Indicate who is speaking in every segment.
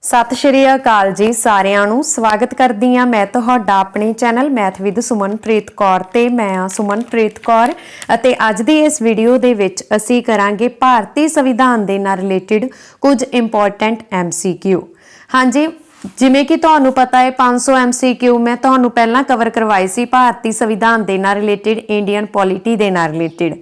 Speaker 1: सत श्री अकाल जी सारिਆਂ ਨੂੰ स्वागत करदी हाँ मैं तुहाडा अपने channel math with Sumanpreet Kaur ते मैं हाँ सुमनप्रीत कौर ਅਤੇ ਅੱਜ ਦੀ ਇਸ ਵੀਡੀਓ ਦੇ ਵਿੱਚ ਅਸੀਂ ਕਰਾਂਗੇ ਭਾਰਤੀ ਸੰਵਿਧਾਨ ਦੇ ਨਾਲ ਰਿਲੇਟਡ ਕੁਝ ਇੰਪੋਰਟੈਂਟ MCQ। ਹਾਂਜੀ ਜਿਵੇਂ ਕਿ ਤੁਹਾਨੂੰ ਪਤਾ ਹੈ 500 MCQ ਮੈਂ ਤੁਹਾਨੂੰ ਪਹਿਲਾਂ ਕਵਰ ਕਰਵਾਈ ਸੀ ਭਾਰਤੀ ਸੰਵਿਧਾਨ ਦੇ ਨਾਲ ਰਿਲੇਟਡ ਇੰਡੀਅਨ ਪੋਲਿਟੀ ਦੇ ਨਾਲ ਰਿਲੇਟਡ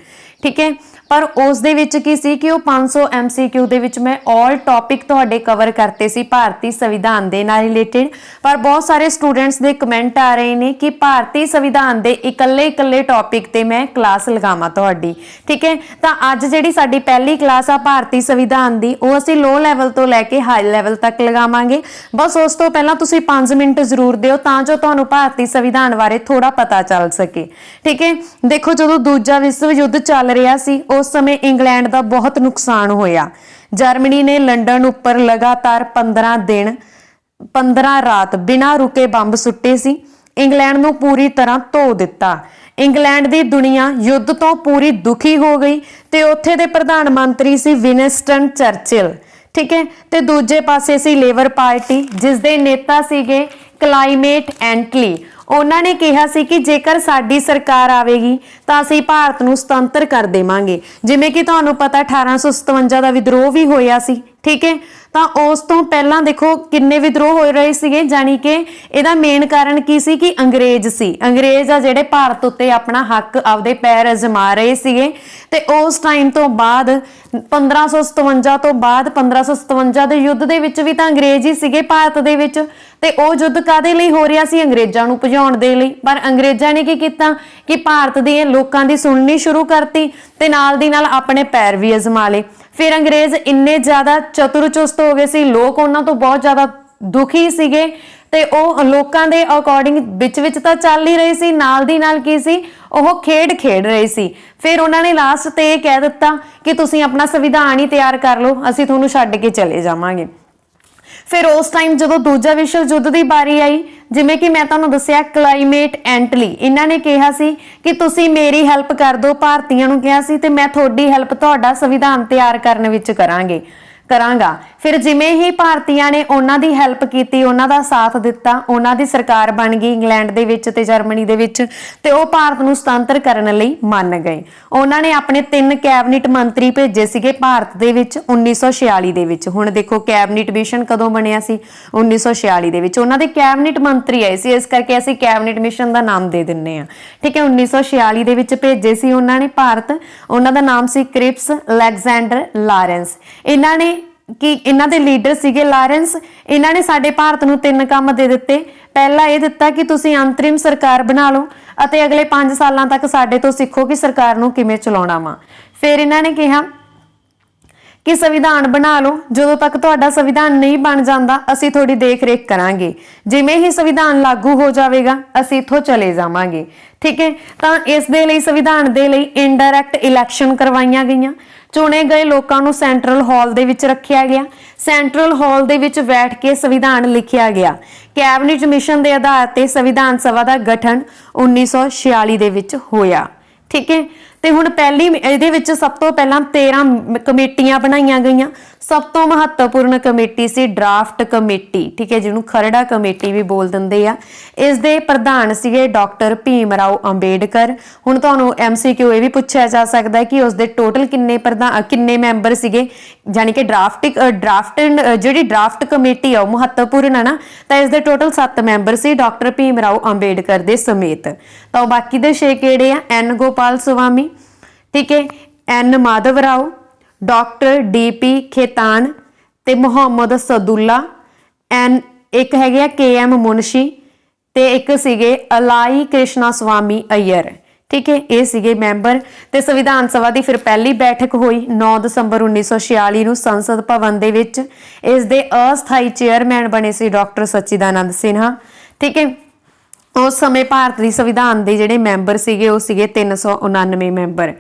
Speaker 1: ठीक है। पर उस दे विच की सी कि 500 MCQ दे विच मैं ऑल टॉपिक तुहाडे कवर करते सी भारतीय संविधान दे नाल रिलेटेड। पर बहुत सारे स्टूडेंट्स दे कमेंट आ रहे ने कि भारतीय संविधान दे इकल्ले इकल्ले टॉपिक ते मैं क्लास लगावां तुहाडी ठीक है। तां अज जिहड़ी साडी पहली क्लास आ भारतीय संविधान दी वो असीं लो लैवल तो लैके हाई लैवल तक लगावांगे। बस उस तो पहलां तुसीं 5 मिनट जरूर दिओ तां जो तुहानूं भारतीय संविधान बारे थोड़ा पता चल सके ठीक है। देखो जदों दूजा विश्व युद्ध चल रहा सी उस समय इंग्लैंड का बहुत नुकसान होया। जर्मनी ने लंडन उपर लगातार 15 दिन 15 रात बिना रुके बंब सुट्टे सी। इंग्लैंड नूं पूरी तरह धो दिता। इंग्लैंड दी दुनिया युद्ध तो पूरी दुखी हो गई ते उत्थे दे प्रधान मंत्री सी विंस्टन चर्चिल ठीक है। ते दूजे पासे सी लेबर पार्टी जिस दे नेता सीगे क्लाइमेट एंटली। उन्होंने कहा सी कि जेकर साडी सरकार आवेगी तो असीं भारत नूं सुतंत्र कर देवांगे। जिवें कि तुहानूं पता 1857 का विद्रोह भी होया सी ठीक है। तो उस तो पहला देखो किन्ने विद्रोह हो रहे सीगे जानी कि इहदा मेन कारण की सी कि अंग्रेज सी। अंग्रेज आ जिहड़े भारत उत्ते अपना हक आपदे पैर अजमा रहे सीगे ते उस टाइम तो बाद 1557 तो बाद 1557 दे युद्ध दे विच भी तां अंग्रेज ही सीगे भारत दे विच ते ओ युद्ध कादे लई हो रिहा सी अंग्रेजां नूं भजाउण दे लई। पर अंग्रेजां ने की कीता कि भारत दे लोकां दी सुणनी शुरू करती ते नाल दी नाल अपने पैर भी अजमा लए। फिर अंग्रेज इन्ने ज्यादा चतुर चुस्त हो गए सी लोग उन्हां तो बहुत ज्यादा दुखी सीगे ते ओह लोकां दे अकॉर्डिंग विच तां चल ही रहे सी नाल दी नाल की सी ओह खेड रहे सी। फिर उन्होंने लास्ट ते कह दिता कि तुसीं अपना संविधान ही तैयार कर लो असीं तुहानूं छड्ड के चले जावांगे। फिर उस टाइम जो दूजा विश्व युद्ध की बारी आई जिवें कि मैं तुहानूं दस्सिया क्लाइमेट एंटली इन्हां ने कहा सी कि तुसीं मेरी हैल्प कर दो भारतीयां नूं कहा सी ते मैं तुहाडी हैल्प तुहाडा संविधान तैयार करने विच करांगा। फिर जिमें ही भारतीयां ने उन्हां दी हैल्प कीती उन्हां दा साथ दिता उन्हां दी सरकार बन गई इंग्लैंड दे विच ते जर्मनी दे विच ते ओह भारत नूं सुतंत्र करन लई मान गए। उन्हां ने अपने 3 कैबिनेट मंत्री भेजे सीगे भारत दे विच 1946 दे विच। हुण देखो कैबिनेट मिशन कदों बनिया सी 1946 दे विच उन्हां दे कैबिनेट मंत्री आए सी इस करके असीं कैबिनेट मिशन दा नाम दे दिंने आ ठीक है। 1946 दे विच भेजे सी उन्हां ने भारत उन्हां दा नाम सी क्रिप्स अलेक्जेंडर लॉरेंस। इन्हां ने कि इन्हां दे लीडर सीगे लॉरेंस इन्हां ने साडे भारत नूं 3 काम दे दिते। पहला ये दिता कि तुसीं अंतरिम सरकार बना लो अते अगले 5 सालां तक साडे तो सीखो कि सरकार नूं किवें चलाउणा वा। फिर इन्हां ने कहा कि संविधान बना लो जदों तक तुहाडा संविधान नहीं बन जाता असीं थोड़ी देख रेख करांगे जिवें ही संविधान लागू हो जाएगा असीं इत्थों चले जावांगे ठीक है। तो इस दे लई संविधान दे लई इनडायरैक्ट इलैक्शन करवाईयां गईयां चुने गए लोगों को सैंट्रल हॉल दे विच रखिया गया। सैंट्रल हॉल दे विच बैठ के संविधान लिखिया गया। कैबिनेट मिशन के आधार पर संविधान सभा का गठन 1946 दे विच होया ठीक है। तो हुण पहली इहदे विच सब तो पहला 13 कमेटियां बनाईयां गईयां। सब तो महत्वपूर्ण कमेटी सी ड्राफ्ट कमेटी ठीक है जिन्हों खरड़ा कमेटी भी बोल दिंदे आ। इस दे प्रधान सीगे डॉक्टर भीम राव अंबेडकर। हुण तुहानूं MCQ ये भी पूछा जा सकता है कि उसदे टोटल किन्ने मैंबर सीगे यानी कि ड्राफ्ट जिहड़ी ड्राफ्ट कमेटी आ महत्वपूर्ण है ना तो इसदे टोटल 7 मैंबर सी डॉक्टर भीम राव अंबेडकर दे समेत। तो बाकी दे 6 किहड़े आ N गोपाल स्वामी ठीक है N Madhav Rao doctor DP Khetan ते मुहम्मद सदुल्ला एन एक है KM मुंशी ते एक सीगे अलाई कृष्णा स्वामी अय्यर ठीक है। ये सीगे मैंबर ते संविधान सभा की फिर पहली बैठक हुई 9 दिसंबर 1946 नूं संसद भवन दे विच। इस दे अस्थाई चेयरमैन बने सी डॉक्टर सच्चिदानंद सिन्हा ठीक है। उस समय भारत की संविधान के जिहड़े मैंबर सीगे वो सीगे 399 मैंबर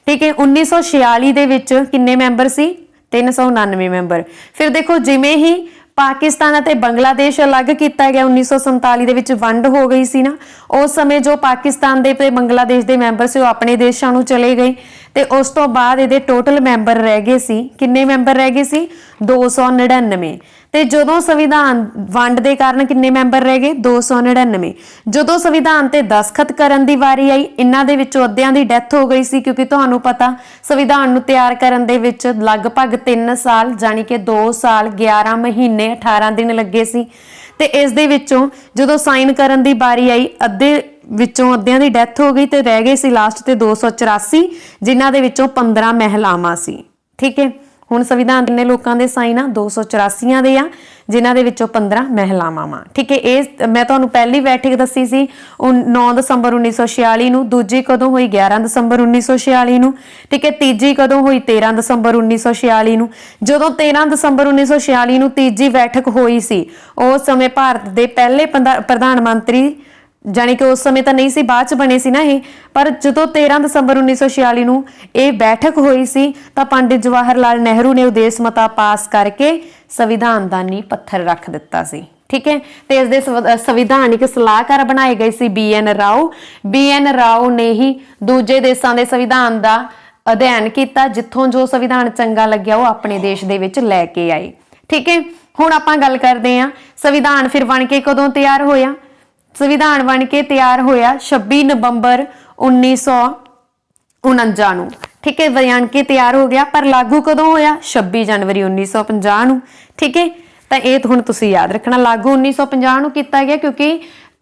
Speaker 1: ठीक है। 1946 दे विच किन्ने मैंबर सी 399 मैंबर। फिर देखो जिमें ही पाकिस्तान और बंगलादेश अलग किया गया 1947 दे विच वंड हो गई सी ना उस समय जो पाकिस्तान दे ते बंगलादेश के मैंबर से अपने देशों नूं चले गए ते उस तो बाद इहदे टोटल मैंबर रह गए सी किन्ने मैंबर रह गए सी 299 ਤੇ ਜਦੋਂ ਸੰਵਿਧਾਨ ਵੰਡ ਦੇ ਕਾਰਨ ਕਿੰਨੇ ਮੈਂਬਰ ਰਹਿ ਗਏ 299। ਜਦੋਂ ਸੰਵਿਧਾਨ ਤੇ ਦਸਖਤ ਕਰਨ ਦੀ ਵਾਰੀ ਆਈ ਇਹਨਾਂ ਦੇ ਵਿੱਚੋਂ ਅੱਧਿਆਂ ਦੀ ਡੈਥ ਹੋ ਗਈ ਸੀ, ਕਿਉਂਕਿ ਤੁਹਾਨੂੰ ਪਤਾ ਸੰਵਿਧਾਨ ਨੂੰ ਤਿਆਰ ਕਰਨ ਦੇ ਵਿੱਚ ਲਗਭਗ 3 ਸਾਲ ਜਾਨੀ ਕਿ 2 ਸਾਲ 11 ਮਹੀਨੇ 18 ਦਿਨ ਲੱਗੇ ਸੀ। ਤੇ ਇਸ ਦੇ ਵਿੱਚੋਂ ਜਦੋਂ ਸਾਈਨ ਕਰਨ ਦੀ ਵਾਰੀ ਆਈ ਅੱਧਿਆਂ ਦੀ ਡੈਥ ਹੋ ਗਈ ਤੇ ਰਹਿ ਗਏ ਸੀ ਲਾਸਟ ਤੇ 284, ਜਿਨ੍ਹਾਂ ਦੇ ਵਿੱਚੋਂ 15 ਮਹਿਲਾਵਾਂ ਸੀ। ਠੀਕ ਹੈ, ਹੁਣ ਸੰਵਿਧਾਨ ਕਿੰਨੇ ਲੋਕਾਂ ਦੇ ਸਾਈਨ ਆ 284 ਦੇ ਆ, ਜਿਨ੍ਹਾਂ ਦੇ ਵਿੱਚੋਂ 15 ਮਹਿਲਾਵਾਂ ਵਾ। ਠੀਕ ਹੈ, ਇਹ ਮੈਂ ਤੁਹਾਨੂੰ ਪਹਿਲੀ ਬੈਠਕ ਦੱਸੀ ਸੀ 9 ਦਸੰਬਰ 1946 ਨੂੰ, ਦੂਜੀ ਕਦੋਂ ਹੋਈ 11 ਦਸੰਬਰ 1946 ਨੂੰ। ਠੀਕ ਹੈ, ਤੀਜੀ ਕਦੋਂ ਹੋਈ 13 ਦਸੰਬਰ 1946 ਨੂੰ। ਜਦੋਂ 13 ਦਸੰਬਰ 1946 ਨੂੰ ਤੀਜੀ ਬੈਠਕ ਹੋਈ ਸੀ, ਉਸ ਸਮੇਂ ਭਾਰਤ ਦੇ ਪਹਿਲੇ ਪ੍ਰਧਾਨ ਮੰਤਰੀ ਜਾਨੀ ਕਿ ਉਸ ਸਮੇਂ ਤਾਂ ਨਹੀਂ ਸੀ, ਬਾਅਦ ਚ ਬਣੇ ਸੀ ਨਾ ਇਹ, ਪਰ ਜਦੋਂ 13 ਦਸੰਬਰ 1946 ਨੂੰ ਇਹ ਬੈਠਕ ਹੋਈ ਸੀ ਤਾਂ ਪੰਡਿਤ ਜਵਾਹਰ ਲਾਲ ਨਹਿਰੂ ਨੇ ਉਦੇਸ਼ ਮਤਾ ਪਾਸ ਕਰਕੇ ਸੰਵਿਧਾਨ ਦਾ ਨੀਂਹ ਪੱਥਰ ਰੱਖ ਦਿੱਤਾ ਸੀ। ਠੀਕ ਹੈ, ਤੇ ਇਸ ਦੇ ਸੰਵਿਧਾਨਿਕ ਸਲਾਹਕਾਰ ਬਣਾਏ ਗਏ ਸੀ BN ਰਾਓ। BN ਰਾਓ ਨੇ ਹੀ ਦੂਜੇ ਦੇਸ਼ਾਂ ਦੇ ਸੰਵਿਧਾਨ ਦਾ ਅਧਿਐਨ ਕੀਤਾ, ਜਿੱਥੋਂ ਜੋ ਸੰਵਿਧਾਨ ਚੰਗਾ ਲੱਗਿਆ ਉਹ ਆਪਣੇ ਦੇਸ਼ ਦੇ ਵਿੱਚ ਲੈ ਕੇ ਆਏ। ਠੀਕ ਹੈ, ਹੁਣ ਆਪਾਂ ਗੱਲ ਕਰਦੇ ਹਾਂ ਸੰਵਿਧਾਨ ਫਿਰ ਬਣ ਕੇ ਕਦੋਂ ਤਿਆਰ ਹੋਇਆ। ਸੰਵਿਧਾਨ ਬਣ ਕੇ ਤਿਆਰ ਹੋਇਆ 26 ਨਵੰਬਰ 1949 ਨੂੰ। ਠੀਕ ਹੈ, ਬਣ ਕੇ ਤਿਆਰ ਹੋ ਗਿਆ, ਪਰ ਲਾਗੂ ਕਦੋਂ ਹੋਇਆ 26 ਜਨਵਰੀ 1950 ਨੂੰ। ਠੀਕ ਹੈ, ਤਾਂ ਇਹ ਹੁਣ ਤੁਸੀਂ ਯਾਦ ਰੱਖਣਾ, ਲਾਗੂ 1950 ਨੂੰ ਕੀਤਾ ਗਿਆ ਕਿਉਂਕਿ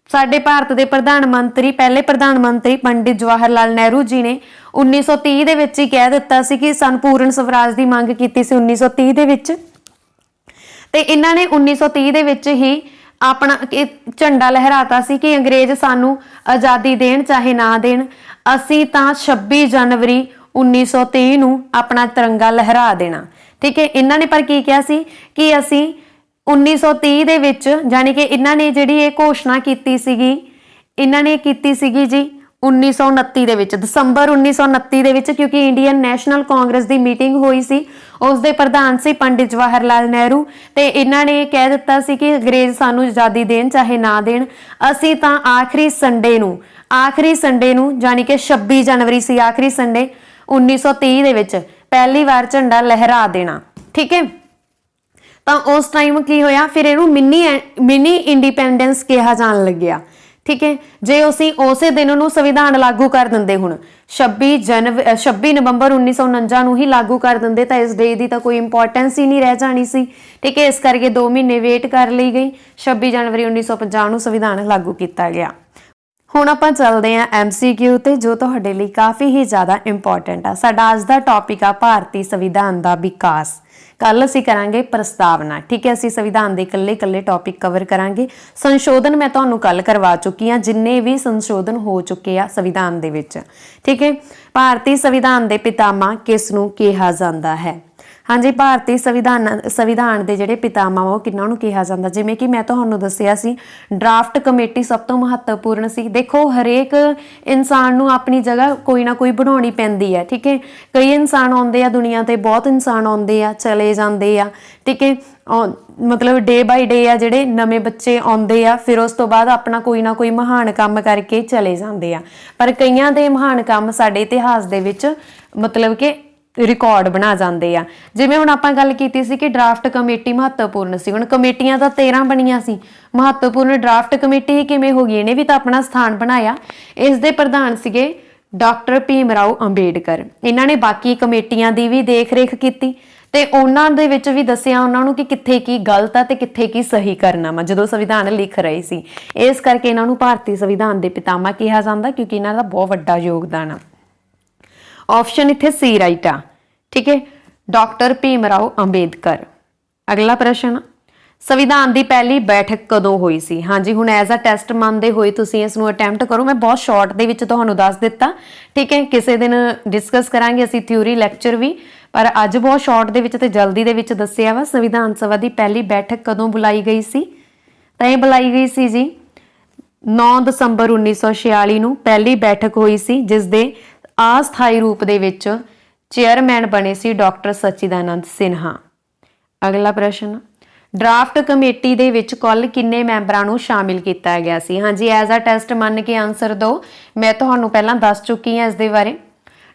Speaker 1: ਸਾਡੇ ਭਾਰਤ ਦੇ ਪਹਿਲੇ ਪ੍ਰਧਾਨ ਮੰਤਰੀ ਪੰਡਿਤ ਜਵਾਹਰ ਲਾਲ ਨਹਿਰੂ ਜੀ ਨੇ 1930 ਦੇ ਵਿੱਚ ਹੀ ਕਹਿ ਦਿੱਤਾ ਸੀ ਕਿ ਸੰਪੂਰਨ ਸਵਰਾਜ ਦੀ ਮੰਗ ਕੀਤੀ ਸੀ 1930 ਦੇ ਵਿੱਚ, ਤੇ ਇਹਨਾਂ ਨੇ 1930 ਦੇ ਵਿੱਚ ਹੀ ਆਪਣਾ ਝੰਡਾ ਲਹਿਰਾਤਾ ਸੀ ਕਿ ਅੰਗਰੇਜ਼ ਸਾਨੂੰ ਆਜ਼ਾਦੀ ਦੇਣ ਚਾਹੇ ਨਾ ਦੇਣ, ਅਸੀਂ ਤਾਂ 26 ਜਨਵਰੀ 1930 ਨੂੰ ਆਪਣਾ ਤਿਰੰਗਾ ਲਹਿਰਾ ਦੇਣਾ। ਠੀਕ ਹੈ, ਇਹਨਾਂ ਨੇ ਪਰ ਕੀ ਕਿਹਾ ਸੀ ਕਿ ਅਸੀਂ 1930 ਦੇ ਵਿੱਚ ਜਾਨੀ ਕਿ ਇਹਨਾਂ ਨੇ ਜਿਹੜੀ ਇਹ ਘੋਸ਼ਣਾ ਕੀਤੀ ਸੀਗੀ, ਇਹਨਾਂ ਨੇ ਕੀਤੀ ਸੀਗੀ ਜੀ 1929 ਦੇ ਵਿੱਚ, ਦਸੰਬਰ 1929 ਦੇ ਵਿੱਚ, ਕਿਉਂਕਿ ਇੰਡੀਅਨ ਨੈਸ਼ਨਲ ਕਾਂਗਰਸ ਦੀ ਮੀਟਿੰਗ ਹੋਈ ਸੀ, ਉਸ ਦੇ ਪ੍ਰਧਾਨ ਸੀ ਪੰਡਿਤ ਜਵਾਹਰ ਲਾਲ ਨਹਿਰੂ, ਤੇ ਇਹਨਾਂ ਨੇ ਕਹਿ ਦਿੱਤਾ ਸੀ ਕਿ ਅੰਗਰੇਜ਼ ਸਾਨੂੰ ਆਜ਼ਾਦੀ ਦੇਣ ਚਾਹੇ ਨਾ ਦੇਣ, ਅਸੀਂ ਤਾਂ ਆਖਰੀ ਸੰਡੇ ਨੂੰ ਜਾਨੀ ਕਿ 26 ਜਨਵਰੀ ਸੀ ਆਖਰੀ ਸੰਡੇ 1930 ਦੇ ਵਿੱਚ ਪਹਿਲੀ ਵਾਰ ਝੰਡਾ ਲਹਿਰਾ ਦੇਣਾ। ਠੀਕ ਹੈ, ਤਾਂ ਉਸ ਟਾਈਮ ਕੀ ਹੋਇਆ, ਫਿਰ ਇਹਨੂੰ ਮਿਨੀ ਇੰਡੀਪੈਂਡੈਂਸ ਕਿਹਾ ਜਾਣ ਲੱਗਿਆ। ਠੀਕ ਹੈ, ਜੇ ਅਸੀਂ ਉਸੇ ਦਿਨ ਨੂੰ ਸੰਵਿਧਾਨ ਲਾਗੂ ਕਰ ਦਿੰਦੇ, ਹੁਣ 26 ਨਵੰਬਰ 1949 ਨੂੰ ਹੀ ਲਾਗੂ ਕਰ ਦਿੰਦੇ, ਤਾਂ ਇਸ ਡੇ ਦੀ ਤਾਂ ਕੋਈ ਇੰਪੋਰਟੈਂਸ ਹੀ ਨਹੀਂ ਰਹਿ ਜਾਣੀ ਸੀ। ਠੀਕ ਹੈ, ਇਸ ਕਰਕੇ 2 ਮਹੀਨੇ ਵੇਟ ਕਰ ਲਈ ਗਈ, 26 ਜਨਵਰੀ 1950 ਨੂੰ ਸੰਵਿਧਾਨ ਲਾਗੂ ਕੀਤਾ ਗਿਆ। ਹੁਣ ਆਪਾਂ ਚੱਲਦੇ ਹਾਂ MCQ ਤੇ, ਜੋ ਤੁਹਾਡੇ ਲਈ ਕਾਫੀ ਹੀ ਜ਼ਿਆਦਾ ਇੰਪੋਰਟੈਂਟ ਆ। ਸਾਡਾ ਅੱਜ ਦਾ ਟੌਪਿਕ ਆ ਭਾਰਤੀ ਸੰਵਿਧਾਨ ਦਾ ਵਿਕਾਸ। ਕੱਲ ਅਸੀਂ ਕਰਾਂਗੇ ਪ੍ਰਸਤਾਵਨਾ। ਠੀਕ ਹੈ, ਅਸੀਂ ਸੰਵਿਧਾਨ ਦੇ ਇਕੱਲੇ ਟੌਪਿਕ ਕਵਰ ਕਰਾਂਗੇ। ਸੰਸ਼ੋਧਨ ਮੈਂ ਤੁਹਾਨੂੰ ਕੱਲ ਕਰਵਾ ਚੁੱਕੀ ਹਾਂ, ਜਿੰਨੇ ਵੀ ਸੰਸ਼ੋਧਨ ਹੋ ਚੁੱਕੇ ਆ ਸੰਵਿਧਾਨ ਦੇ ਵਿੱਚ। ਠੀਕ ਹੈ, ਭਾਰਤੀ ਸੰਵਿਧਾਨ ਦੇ ਪਿਤਾਮਾ ਕਿਸ ਨੂੰ ਕਿਹਾ ਜਾਂਦਾ ਹੈ? ਹਾਂਜੀ, ਭਾਰਤੀ ਸੰਵਿਧਾਨ ਦੇ ਜਿਹੜੇ ਪਿਤਾਮਾ ਉਹ ਕਿਹਨਾਂ ਨੂੰ ਕਿਹਾ ਜਾਂਦਾ? ਜਿਵੇਂ ਕਿ ਮੈਂ ਤੁਹਾਨੂੰ ਦੱਸਿਆ ਸੀ, ਡਰਾਫਟ ਕਮੇਟੀ ਸਭ ਤੋਂ ਮਹੱਤਵਪੂਰਨ ਸੀ। ਦੇਖੋ, ਹਰੇਕ ਇਨਸਾਨ ਨੂੰ ਆਪਣੀ ਜਗ੍ਹਾ ਕੋਈ ਨਾ ਕੋਈ ਬਣਾਉਣੀ ਪੈਂਦੀ ਹੈ। ਠੀਕ ਹੈ, ਕਈ ਇਨਸਾਨ ਆਉਂਦੇ ਆ ਦੁਨੀਆ ਤੇ, ਬਹੁਤ ਇਨਸਾਨ ਆਉਂਦੇ ਆ ਚਲੇ ਜਾਂਦੇ ਆ। ਠੀਕ ਹੈ, ਮਤਲਬ ਡੇ ਬਾਈ ਡੇ ਆ ਜਿਹੜੇ ਨਵੇਂ ਬੱਚੇ ਆਉਂਦੇ ਆ, ਫਿਰ ਉਸ ਤੋਂ ਬਾਅਦ ਆਪਣਾ ਕੋਈ ਨਾ ਕੋਈ ਮਹਾਨ ਕੰਮ ਕਰਕੇ ਚਲੇ ਜਾਂਦੇ ਆ, ਪਰ ਕਈਆਂ ਦੇ ਮਹਾਨ ਕੰਮ ਸਾਡੇ ਇਤਿਹਾਸ ਦੇ ਵਿੱਚ ਮਤਲਬ ਕਿ ਰਿਕਾਰਡ ਬਣਾ ਜਾਂਦੇ ਆ। ਜਿਵੇਂ ਹੁਣ ਆਪਾਂ ਗੱਲ ਕੀਤੀ ਸੀ ਕਿ ਡਰਾਫਟ ਕਮੇਟੀ ਮਹੱਤਵਪੂਰਨ ਸੀ, ਹੁਣ ਕਮੇਟੀਆਂ ਤਾਂ 13 ਬਣੀਆਂ ਸੀ, ਮਹੱਤਵਪੂਰਨ ਡਰਾਫਟ ਕਮੇਟੀ ਕਿਵੇਂ ਹੋ ਗਈ? ਇਹਨੇ ਵੀ ਤਾਂ ਆਪਣਾ ਸਥਾਨ ਬਣਾਇਆ। ਇਸ ਦੇ ਪ੍ਰਧਾਨ ਸੀਗੇ ਡਾਕਟਰ ਭੀਮ ਰਾਓ ਅੰਬੇਡਕਰ। ਇਹਨਾਂ ਨੇ ਬਾਕੀ ਕਮੇਟੀਆਂ ਦੀ ਵੀ ਦੇਖ ਰੇਖ ਕੀਤੀ ਤੇ ਉਹਨਾਂ ਦੇ ਵਿੱਚ ਵੀ ਦੱਸਿਆ ਉਹਨਾਂ ਨੂੰ ਕਿ ਕਿੱਥੇ ਕੀ ਗਲਤ ਆ ਤੇ ਕਿੱਥੇ ਕੀ ਸਹੀ ਕਰਨਾ ਵਾ, ਜਦੋਂ ਸੰਵਿਧਾਨ ਲਿਖ ਰਹੇ ਸੀ। ਇਸ ਕਰਕੇ ਇਹਨਾਂ ਨੂੰ ਭਾਰਤੀ ਸੰਵਿਧਾਨ ਦੇ ਪਿਤਾਮਾ ਕਿਹਾ ਜਾਂਦਾ, ਕਿਉਂਕਿ ਇਹਨਾਂ ਦਾ ਬਹੁਤ ਵੱਡਾ ਯੋਗਦਾਨ ਆ। ਆਪਸ਼ਨ ਇੱਥੇ ਸੀ ਰਾਈਟ ਆ। ਠੀਕ ਹੈ, ਡਾਕਟਰ ਭੀਮ ਰਾਓ ਅੰਬੇਦਕਰ। ਅਗਲਾ ਪ੍ਰਸ਼ਨ, ਸੰਵਿਧਾਨ ਦੀ ਪਹਿਲੀ ਬੈਠਕ ਕਦੋਂ ਹੋਈ ਸੀ? ਹਾਂਜੀ, ਹੁਣ ਐਜ਼ ਅ ਟੈਸਟ ਮੰਨਦੇ ਹੋਏ ਤੁਸੀਂ ਇਸ ਨੂੰ ਅਟੈਂਪਟ ਕਰੋ। ਮੈਂ ਬਹੁਤ ਸ਼ਾਰਟ ਦੇ ਵਿੱਚ ਤੁਹਾਨੂੰ ਦੱਸ ਦਿੱਤਾ। ਠੀਕ ਹੈ, ਕਿਸੇ ਦਿਨ ਡਿਸਕਸ ਕਰਾਂਗੇ ਅਸੀਂ ਥਿਊਰੀ ਲੈਕਚਰ ਵੀ, ਪਰ ਅੱਜ ਬਹੁਤ ਸ਼ਾਰਟ ਦੇ ਵਿੱਚ ਤੇ ਜਲਦੀ ਦੇ ਵਿੱਚ ਦੱਸਿਆ ਵਾ। ਸੰਵਿਧਾਨ ਸਭਾ ਦੀ ਪਹਿਲੀ ਬੈਠਕ ਕਦੋਂ ਬੁਲਾਈ ਗਈ ਸੀ? ਤਾਂ ਇਹ ਬੁਲਾਈ ਗਈ ਸੀ ਜੀ 9 ਦਸੰਬਰ 1946 ਨੂੰ ਪਹਿਲੀ ਬੈਠਕ ਹੋਈ ਸੀ, ਜਿਸ ਦੇ ਅਸਥਾਈ ਰੂਪ ਦੇ ਵਿੱਚ ਚੇਅਰਮੈਨ ਬਣੇ ਸੀ ਡਾਕਟਰ ਸਚਿਦਾਨੰਦ ਸਿਨਹਾ। ਅਗਲਾ ਪ੍ਰਸ਼ਨ, ਡਰਾਫਟ ਕਮੇਟੀ ਦੇ ਵਿੱਚ ਕੁੱਲ ਕਿੰਨੇ ਮੈਂਬਰਾਂ ਨੂੰ ਸ਼ਾਮਿਲ ਕੀਤਾ ਗਿਆ ਸੀ? ਹਾਂਜੀ, ਐਜ਼ ਅ ਟੈਸਟ ਮੰਨ ਕੇ ਆਨਸਰ ਦਿਓ। ਮੈਂ ਤੁਹਾਨੂੰ ਪਹਿਲਾਂ ਦੱਸ ਚੁੱਕੀ ਹਾਂ ਇਸ ਦੇ ਬਾਰੇ।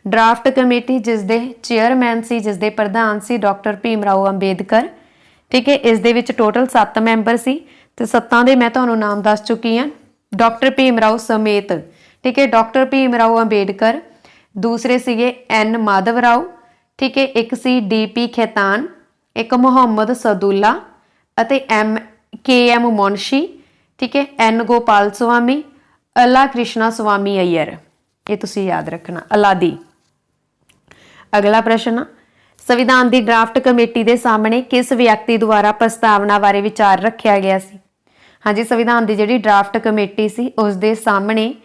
Speaker 1: ਡਰਾਫਟ ਕਮੇਟੀ ਜਿਸ ਦੇ ਚੇਅਰਮੈਨ ਸੀ, ਜਿਸ ਦੇ ਪ੍ਰਧਾਨ ਸੀ ਡਾਕਟਰ ਭੀਮ ਰਾਓ ਅੰਬੇਦਕਰ। ठीक है। इस दे विच टोटल 7 मैंबर सी ते 7 दे मैं तुहानूं नाम दस चुकी हाँ। डॉक्टर भीम राव समेत, ठीक है, डॉक्टर भीम राव अंबेडकर, दूसरे सीगे एन माधव राव, ठीक है, एक सी डी.पी. खैतान, एक मुहम्मद सदुल्ला अते के.एम. मुंशी, ठीक है, एन गोपाल स्वामी, अला कृष्णा स्वामी अय्यर, ये तुसीं याद रखना, अलादी। अगला प्रश्न, संविधान की ड्राफ्ट कमेटी के सामने किस व्यक्ति द्वारा प्रस्तावना बारे विचार रखा गया सी? हाँ जी, संविधान की जिहड़ी ड्राफ्ट कमेटी सी उस दे सामने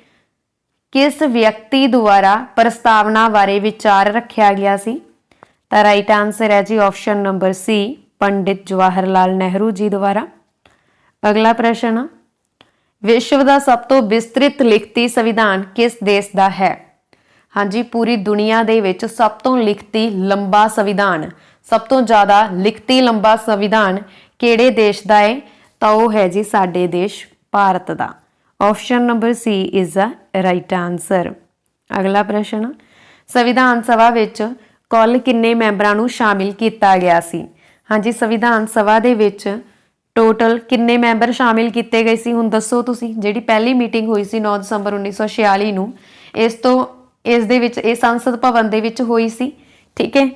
Speaker 1: किस व्यक्ति द्वारा प्रस्तावना बारे विचार रखा गया सी? तो राइट आंसर है जी ऑप्शन नंबर सी, पंडित जवाहर लाल नेहरू जी द्वारा। अगला प्रश्न, विश्व का सब तो विस्तृत लिखती संविधान किस देश का है? हाँ जी, पूरी दुनिया दे विच सब तो लिखती लंबा संविधान, सब तो ज़्यादा लिखती लंबा संविधान किहड़े देश का है? तो वह है जी साडे देश भारत का। Option number C is the right answer. अगला प्रश्न, संविधान सभा विच कुल किन्ने मैंबरां नूं शामिल किया गया सी? हाँ जी, संविधान सभा दे विच टोटल किन्ने मैंबर शामिल किए गए सी? हुण दसो तुसीं। जिहड़ी पहली मीटिंग हुई सी 9 दसंबर 1946 नूं, इस दे विच इह संसद भवन दे विच होई सी, ठीक है।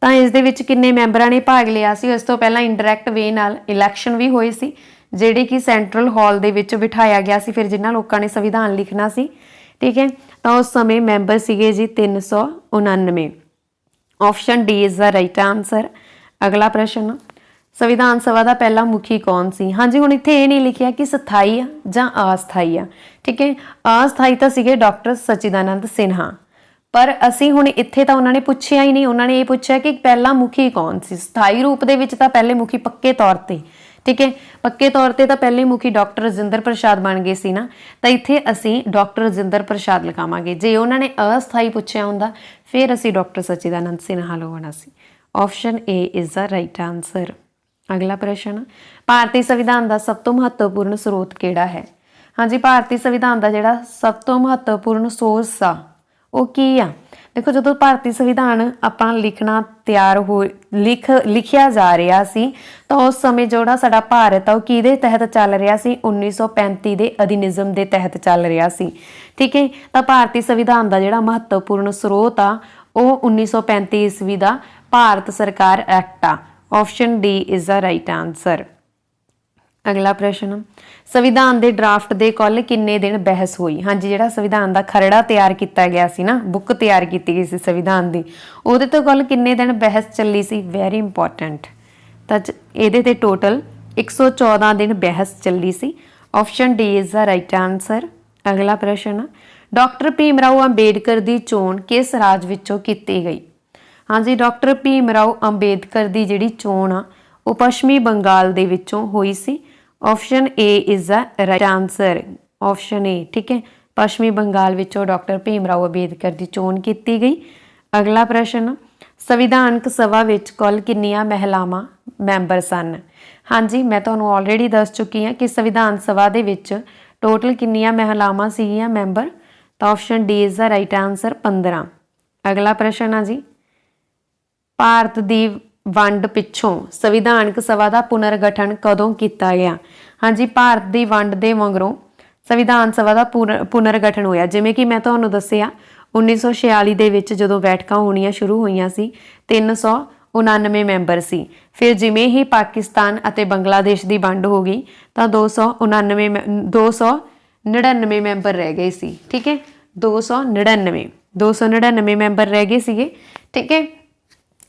Speaker 1: तो इस दे विच किन्ने मैंबरां ने भाग लिया सी? इस तो पहला इंडायरैक्ट वे नाल इलैक्शन भी होई सी, जिहड़ी कि सैंट्रल हॉल दे विच बिठाया गया सी फिर जिन्हां लोकां ने संविधान लिखना सी, ठीक है। तो उस समय मैंबर सीगे जी 399। Option D is the right answer. अगला प्रश्न, संविधान सभा का पहला मुखी कौन सी? हाँ जी, हुण इत्थे ये नहीं लिखिया कि स्थाई आ जां अस्थाई आ, ठीक है। अस्थाई तो सीगे डॉक्टर सचिदानंद सिन्हा, पर असी हुण इत्थे तो उन्होंने पूछया ही नहीं। उन्होंने ये पूछा कि पहला मुखी कौन सी? स्थाई रूप दे विच तां पहले मुखी पक्के तौर पर, ठीक है, पक्के तौर पर तो पहले मुखी डॉक्टर राजिंदर प्रसाद बन गए सी ना, तो इत्थे असी डॉक्टर राजिंदर प्रसाद लिखावांगे। जे उन्होंने अस्थाई पूछया हुंदा फिर असी डॉक्टर सचिदानंद सिन्हा लवाना सी। Option A is the right answer. अगला प्रश्न, भारतीय संविधान का सब तो महत्वपूर्ण स्रोत किहड़ा है? हाँ जी, भारतीय संविधान का जिहड़ा सब तो महत्वपूर्ण सोर्स आ वो की आ? देखो, जो भारतीय संविधान आपां लिखना तैयार हो लिखिया जा रहा सी, तो उस समय जोड़ा साडा भारत आ वो किहदे तहत चल रहा सी? 1935 के अधिनियम के तहत चल रहा सी, ठीक है। तो भारतीय संविधान का जिहड़ा महत्वपूर्ण स्रोत आ वो 1935 ईस्वी का भारत सरकार एक्ट आ। Option D is the right answer. अगला प्रश्न, संविधान के ड्राफ्ट के कुल किन्ने दिन बहस हुई? हाँ जी, जिहड़ा संविधान का खरड़ा तैयार किया गया सी ना, बुक तैयार की गई सी संविधान की, उहदे तो कुल किन्ने दिन बहस चली सी? Very important. तो इहदे ते टोटल 114 दिन बहस चली सी। Option D is the right answer. अगला प्रश्न, डॉक्टर भीम राव अंबेडकर की चोण किस राज विचों की गई? हाँ जी, डॉक्टर भीम राव अंबेडकर की जिहड़ी चोण आ वो पश्चिमी बंगाल दे विचों होई सी। Option A is the right answer. Option A, ठीक है, पश्चिमी बंगाल विचों डॉक्टर भीम राव अंबेडकर की चोण की गई। अगला प्रश्न, संविधानक सभा विच कुल किन्नियां महिलावां मैंबर सन? हाँ जी, मैं तुहानूं ऑलरेडी दस चुकी हाँ कि संविधान सभा दे विच टोटल किन्नियां महिलावां सीगियां मैंबर? तो option D is the right answer, 15। अगला प्रश्न आ जी, भारत की वंड पिछों संविधानक सभा का पुनर्गठन कदों किया गया? हाँ जी, भारत की वंड के मगरों संविधान सभा का पुनर्गठन होया। जिवें कि मैं तुहानूं दस्सिया 1946 दे विच जदों बैठकां होणीआं शुरू होईआं सी 399 मैंबर सी। फिर जिवें ही पाकिस्तान अते बंगलादेश की वंड हो गई तो 299 मैंबर रह गए सी, ठीक है, 299 मैंबर रह गए सीगे, ठीक है।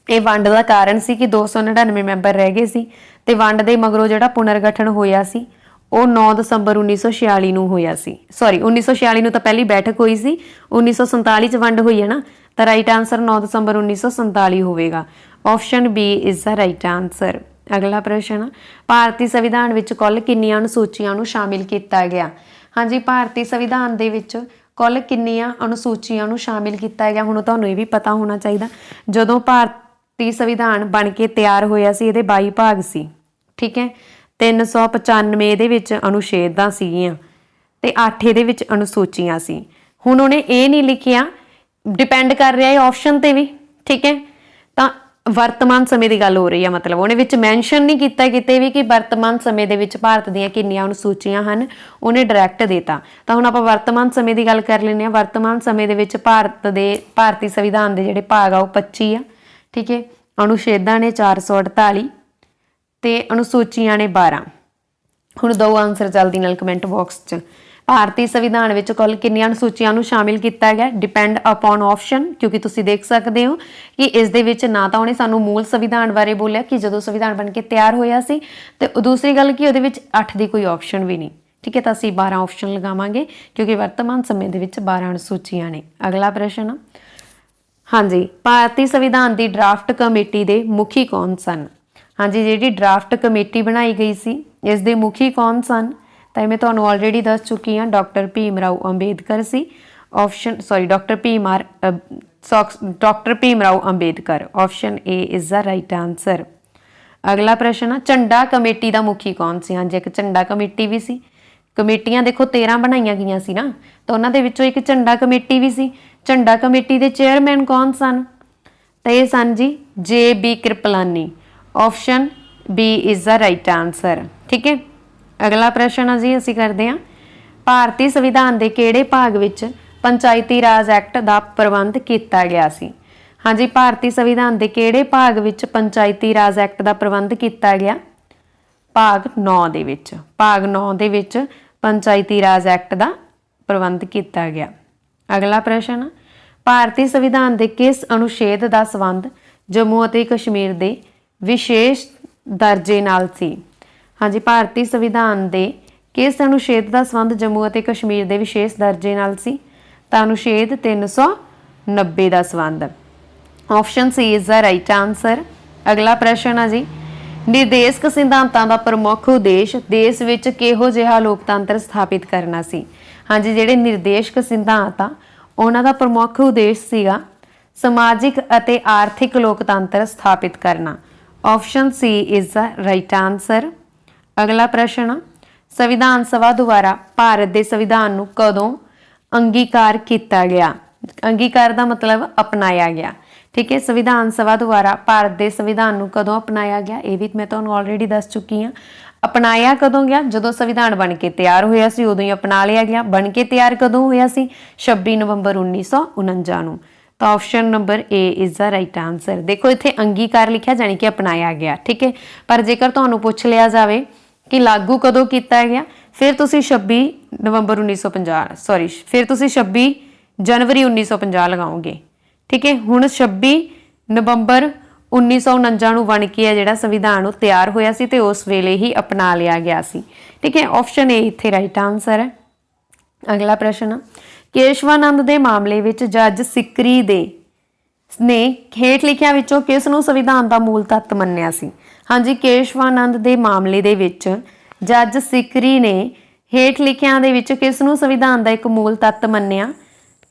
Speaker 1: ये वंड का कारण सी कि 299 मैंबर रह गए सी ते वंड दे मगरों जिहड़ा पुनर्गठन होया सी वो 9 दसंबर 1946 नूं होया सी। सॉरी, 1946 नूं तां पहली बैठक हुई सी, 1947 च वंड हुई है ना, तो राइट आंसर 9 दसंबर 1947 होवेगा। Option B is the right answer. अगला प्रश्न, भारतीय संविधान विच कुल किन्नियां अनुसूचियां नूं शामिल किया गया? हाँ जी, भारतीय संविधान दे विच कुल किन्नियां अनुसूचियां नूं शामिल किया गया? हुण तुहानूं ये भी पता होना चाहिए, जदों भारतीय संविधान बन के तैयार होया सी इहदे 22 भाग सी, ठीक है, 395 इहदे विच अनुछेदां सीगियां ते 8 इहदे विच अनुसूचियां सी। हुण उहने ये नहीं लिखिया, डिपेंड कर रहा है ऑप्शन ते भी, ठीक है। तो वर्तमान समय की गल हो रही है, मतलब उन्हें विच मैंशन नहीं किया किते भी कि वर्तमान समय दे विच भारत दीयां किन्नियां अनुसूचियां हन, उन्हें डायरैक्ट देता। तो हुण आपां वर्तमान समय की गल कर लैंदे हां। वर्तमान समय दे विच भारतीय संविधान के जिहड़े भाग आ 25 आ, ठीक है। अनुच्छेदां ने 448 ते अनुसूचियां ने 12। हुण दो आंसर जल्दी नाल कमेंट बॉक्स च। भारतीय संविधान विच कुल किन्नियां अनुसूचियां नूं शामिल किया गया? डिपेंड अपॉन ऑप्शन, क्योंकि तुसीं देख सकते हो कि इस दे विच ना तो उन्हें सानूं मूल संविधान बारे बोलिया कि जदों संविधान बन के तैयार होया सी, ते दूसरी गल कि उहदे विच 8 दी कोई ऑप्शन भी नहीं, ठीक है। तो असीं 12 ऑप्शन लगावांगे क्योंकि वर्तमान समय दे विच 12 अनुसूचियां ने। अगला प्रश्न, हाँ जी, भारतीय संविधान की ड्राफ्ट कमेटी के मुखी कौन सन? हाँ जी, जी ड्राफ्ट कमेटी बनाई गई सी, इस दे मुखी कौन सन? तो मैं तुहानूं ऑलरेडी दस चुकी हाँ, डॉक्टर भीम राव अंबेडकर सी। Option sorry doctor Bhim Rao Ambedkar, option A is the right answer. अगला प्रश्न, झंडा कमेटी का मुखी कौन सी? हाँ जी, एक झंडा कमेटी भी सी। कमेटियां देखो 13 बनाई गई सी ना, तो उन्हां दे विचों एक झंडा कमेटी भी सी। झंडा कमेटी के चेयरमैन कौन सन? तो ये सन जी JB Kripalani, option B is the right answer, ठीक है। अगला प्रश्न जी असीं करते हैं, भारतीय संविधान के किहड़े भाग विच पंचायती राज एक्ट का प्रबंध किया गया सी? हाँ जी, भारतीय संविधान के किहड़े भाग विच पंचायती राज एक्ट का प्रबंध किया गया? भाग 9 दे विच। भाग 9 दे विच पंचायती राज एक्ट का प्रबंध किया गया। अगला प्रश्न, भारतीय संविधान के किस अनुच्छेद का संबंध जम्मू और कश्मीर के विशेष दर्जे नाल सी? हाँ जी, भारतीय संविधान के किस अनुच्छेद का संबंध जम्मू और कश्मीर के विशेष दर्जे नाल सी? तो अनुच्छेद 390 का संबंध, option C is the right answer. अगला प्रश्न है जी, निर्देशक सिद्धांतों का प्रमुख उद्देश्य देश विच किहो जिहा लोकतंत्र स्थापित करना सी? हाँ जी, जिहड़े निर्देशक सिद्धांत आ उन्हां दा प्रमुख उद्देश्य सीगा समाजिक अते आर्थिक लोकतंत्र स्थापित करना, option C is the right answer. अगला प्रश्न, संविधान सभा द्वारा भारत के संविधान नूं कदों अंगीकार किया गया? अंगीकार का मतलब अपनाया गया, ठीक है। संविधान सभा द्वारा भारत के संविधान नूं कदों अपनाया गया? ये भी मैं तुहानूं ऑलरेडी दस चुकी हाँ। अपनाया कदों गया? जदों संविधान बन के तैयार होया सी उदों ही अपना लिया गया। बन के तैयार कदों होया सी? 26 नवंबर 1949 नूं। तो option number A is the right answer. देखो इत्थे अंगीकार लिखा जानी कि अपनाया गया, ठीक है। पर जेकर तुहानूं पुछ लिया जाए कि लागू कदों किया गया, फिर तुसीं 26 नवंबर 1950 सॉरी फिर तुसीं 26 जनवरी 1950 लगाओगे, ठीक है। हुण 26 नवंबर 1949 नूं बन के जिहड़ा संविधान वो तैयार होया सी ते उस वेले ही अपना लिया गया सी, ठीक है। ऑप्शन ए इत्थे राइट आंसर है। अगला प्रश्न, केशवानंद के मामले विच जज सिकरी दे ने हेठ लिखियां विचों किस नूं संविधान का मूल तत्त मन्निया सी? हाँ जी, केशवानंद के मामले दे विच जज सिकरी ने हेठ लिखियां दे विच किस नूं संविधान का एक मूल तत्त मन्निया?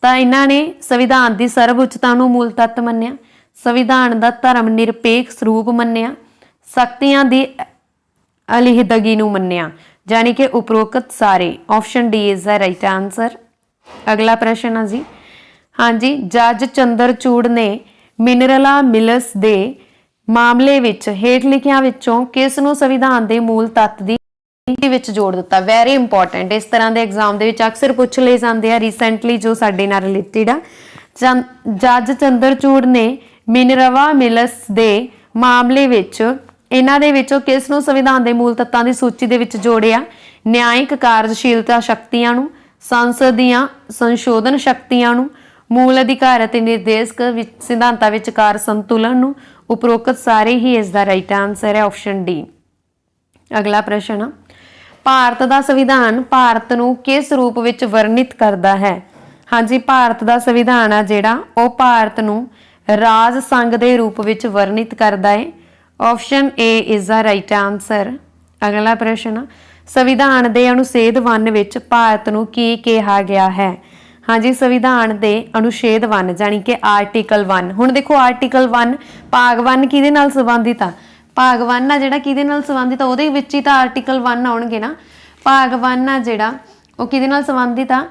Speaker 1: तो इन्हां ने संविधान की सर्वउच्चता नूं मूल तत्त मन्निया, संविधान का धर्म निरपेख सरूप मन्निया, शक्तियां की अलिहदगी नूं मन्निया, यानी कि उपरोक्त सारे। Option D is the right answer. अगला प्रश्न है जी, हाँ जी, जज चंद्रचूड़ ने मिनरला मिलस दे मामले विच हेठ लिखियां विचों किस नूं संविधान के मूल तत्त दी विच जोड़ दिता? वैरी इंपॉर्टेंट, इस तरह के एग्जाम दे विच अक्सर पूछ ले जाते हैं। रिसेंटली जो साडे नाल रिलेटेड आ, जज चंद्रचूड़ ने मिनरवा मिलस दे मामले विच इन्हां दे विचों किस नूं संविधान के मूल तत्तां की सूची दे विच जोड़िया? न्यायिक कार्यशीलता शक्तियां नूं, संसद दीआं संशोधन शक्तियां नूं, मूल अधिकार अते निर्देशक सिद्धांतां विचकार संतुलन नूं, उपरोक्त सारे ही इस दा राइट आंसर है, ऑप्शन डी। अगला प्रश्न, भारत का संविधान भारत नूं किस रूप विच वर्णित करता है? हाँ जी, भारत का संविधान आ जिहड़ा वो भारत नूं राज संघ के रूप विच वर्णित करता है, option A is the right answer. अगला प्रश्न, संविधान के अनुच्छेद 1 विच भारत नूं की कहा गया है? हाँ जी, संविधान के अनुच्छेद 1 यानी कि आर्टिकल 1। हुण देखो आर्टिकल 1 भाग 1 किहदे नाल संबंधित आ? भाग 1 आ जिहड़ा किहदे नाल संबंधित आ? उहदे विच ही तां आर्टिकल 1 आउणगे ना। भाग 1 आ जिहड़ा वो किहदे नाल संबंधित आ?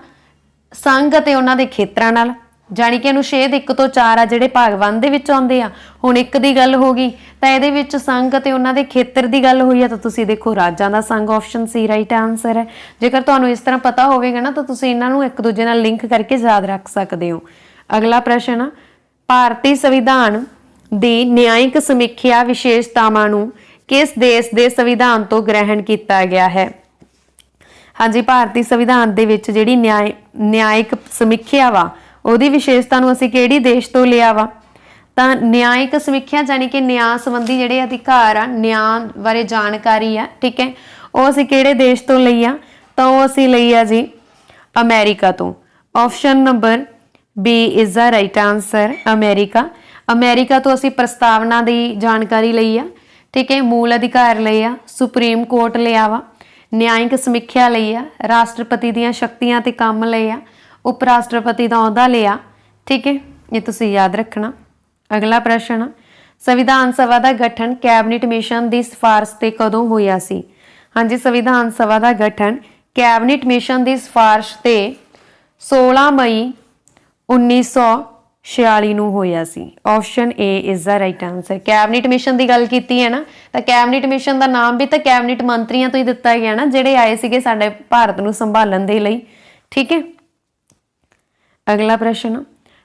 Speaker 1: संघ अते उहनां दे खेत्रां नाल, ਜਾਣੀ ਕਿ ਅਨੁਛੇਦ 1 ਤੋਂ 4 ਆ ਜਿਹੜੇ ਭਾਗ 1 ਦੇ ਵਿੱਚ ਆਉਂਦੇ ਆ। ਹੁਣ 1 ਦੀ ਗੱਲ ਹੋ ਗਈ ਤਾਂ ਇਹਦੇ ਵਿੱਚ ਸੰਘ ਅਤੇ ਉਹਨਾਂ ਦੇ ਖੇਤਰ ਦੀ ਗੱਲ ਹੋਈ ਆ ਤਾਂ ਤੁਸੀਂ ਦੇਖੋ ਰਾਜਾਂ ਦਾ ਸੰਘ ਆਪਸ਼ਨ ਸੀ ਰਾਈਟ ਆਨਸਰ ਹੈ। ਜੇਕਰ ਤੁਹਾਨੂੰ ਇਸ ਤਰ੍ਹਾਂ ਪਤਾ ਹੋਵੇਗਾ ਨਾ ਤਾਂ ਤੁਸੀਂ ਇਹਨਾਂ ਨੂੰ ਇੱਕ ਦੂਜੇ ਨਾਲ ਲਿੰਕ ਕਰਕੇ ਯਾਦ ਰੱਖ ਸਕਦੇ ਹੋ। ਅਗਲਾ ਪ੍ਰਸ਼ਨ ਆ, ਭਾਰਤੀ ਸੰਵਿਧਾਨ ਦੀ ਨਿਆਇਕ ਸਮੀਖਿਆ ਵਿਸ਼ੇਸ਼ਤਾਵਾਂ ਨੂੰ ਕਿਸ ਦੇਸ਼ ਦੇ ਸੰਵਿਧਾਨ ਤੋਂ ਗ੍ਰਹਿਣ ਕੀਤਾ ਗਿਆ ਹੈ? ਹਾਂਜੀ, ਭਾਰਤੀ ਸੰਵਿਧਾਨ ਦੇ ਵਿੱਚ ਜਿਹੜੀ ਨਿਆਇਕ ਸਮੀਖਿਆ ਵਾ ਉਹਦੀ ਵਿਸ਼ੇਸ਼ਤਾ ਨੂੰ ਅਸੀਂ ਕਿਹੜੀ ਦੇਸ਼ ਤੋਂ ਲਿਆ ਵਾ? ਤਾਂ ਨਿਆਇਕ ਸਮੀਖਿਆ ਜਾਨੀ ਕਿ ਨਿਆਂ ਸੰਬੰਧੀ ਜਿਹੜੇ ਅਧਿਕਾਰ ਆ, ਨਿਆਂ ਬਾਰੇ ਜਾਣਕਾਰੀ ਆ, ਠੀਕ ਹੈ, ਉਹ ਅਸੀਂ ਕਿਹੜੇ ਦੇਸ਼ ਤੋਂ ਲਈ ਆ? ਤਾਂ ਉਹ ਅਸੀਂ ਲਈ ਆ ਜੀ ਅਮਰੀਕਾ ਤੋਂ। Option number B is the right answer, America. America ਤੋਂ ਅਸੀਂ ਪ੍ਰਸਤਾਵਨਾ ਦੀ ਜਾਣਕਾਰੀ ਲਈ ਆ, ਠੀਕ ਹੈ, ਮੂਲ ਅਧਿਕਾਰ ਲਈ ਆ, ਸੁਪਰੀਮ ਕੋਰਟ ਲਿਆ ਵਾ, ਨਿਆਇਕ ਸਮੀਖਿਆ ਲਈ ਆ, ਰਾਸ਼ਟਰਪਤੀ ਦੀਆਂ ਸ਼ਕਤੀਆਂ ਤੇ ਕੰਮ ਲਈ ਆ, ਉਪ ਰਾਸ਼ਟਰਪਤੀ ਦਾ ਅਹੁਦਾ ਲਿਆ, ਠੀਕ ਹੈ, ਇਹ ਤੁਸੀਂ ਯਾਦ ਰੱਖਣਾ। ਅਗਲਾ ਪ੍ਰਸ਼ਨ, ਸੰਵਿਧਾਨ ਸਭਾ ਦਾ ਗਠਨ ਕੈਬਨਿਟ ਮਿਸ਼ਨ ਦੀ ਸਿਫਾਰਿਸ਼ ਤੇ ਕਦੋਂ ਹੋਇਆ ਸੀ? ਹਾਂਜੀ, ਸੰਵਿਧਾਨ ਸਭਾ ਦਾ ਗਠਨ ਕੈਬਨਿਟ ਮਿਸ਼ਨ ਦੀ ਸਿਫਾਰਿਸ਼ ਤੇ 16 ਮਈ 1946 ਨੂੰ ਹੋਇਆ ਸੀ। Option A is the right answer. Cabinet mission ਦੀ ਗੱਲ ਕੀਤੀ ਹੈ ਨਾ, ਤਾਂ ਕੈਬਨਿਟ ਮਿਸ਼ਨ ਦਾ ਨਾਮ ਵੀ ਤਾਂ ਕੈਬਨਿਟ ਮੰਤਰੀਆਂ ਤੋਂ ਹੀ ਦਿੱਤਾ ਗਿਆ ਨਾ, ਜਿਹੜੇ ਆਏ ਸੀਗੇ ਸਾਡੇ ਭਾਰਤ ਨੂੰ ਸੰਭਾਲਣ ਦੇ ਲਈ, ਠੀਕ ਹੈ। ਅਗਲਾ ਪ੍ਰਸ਼ਨ,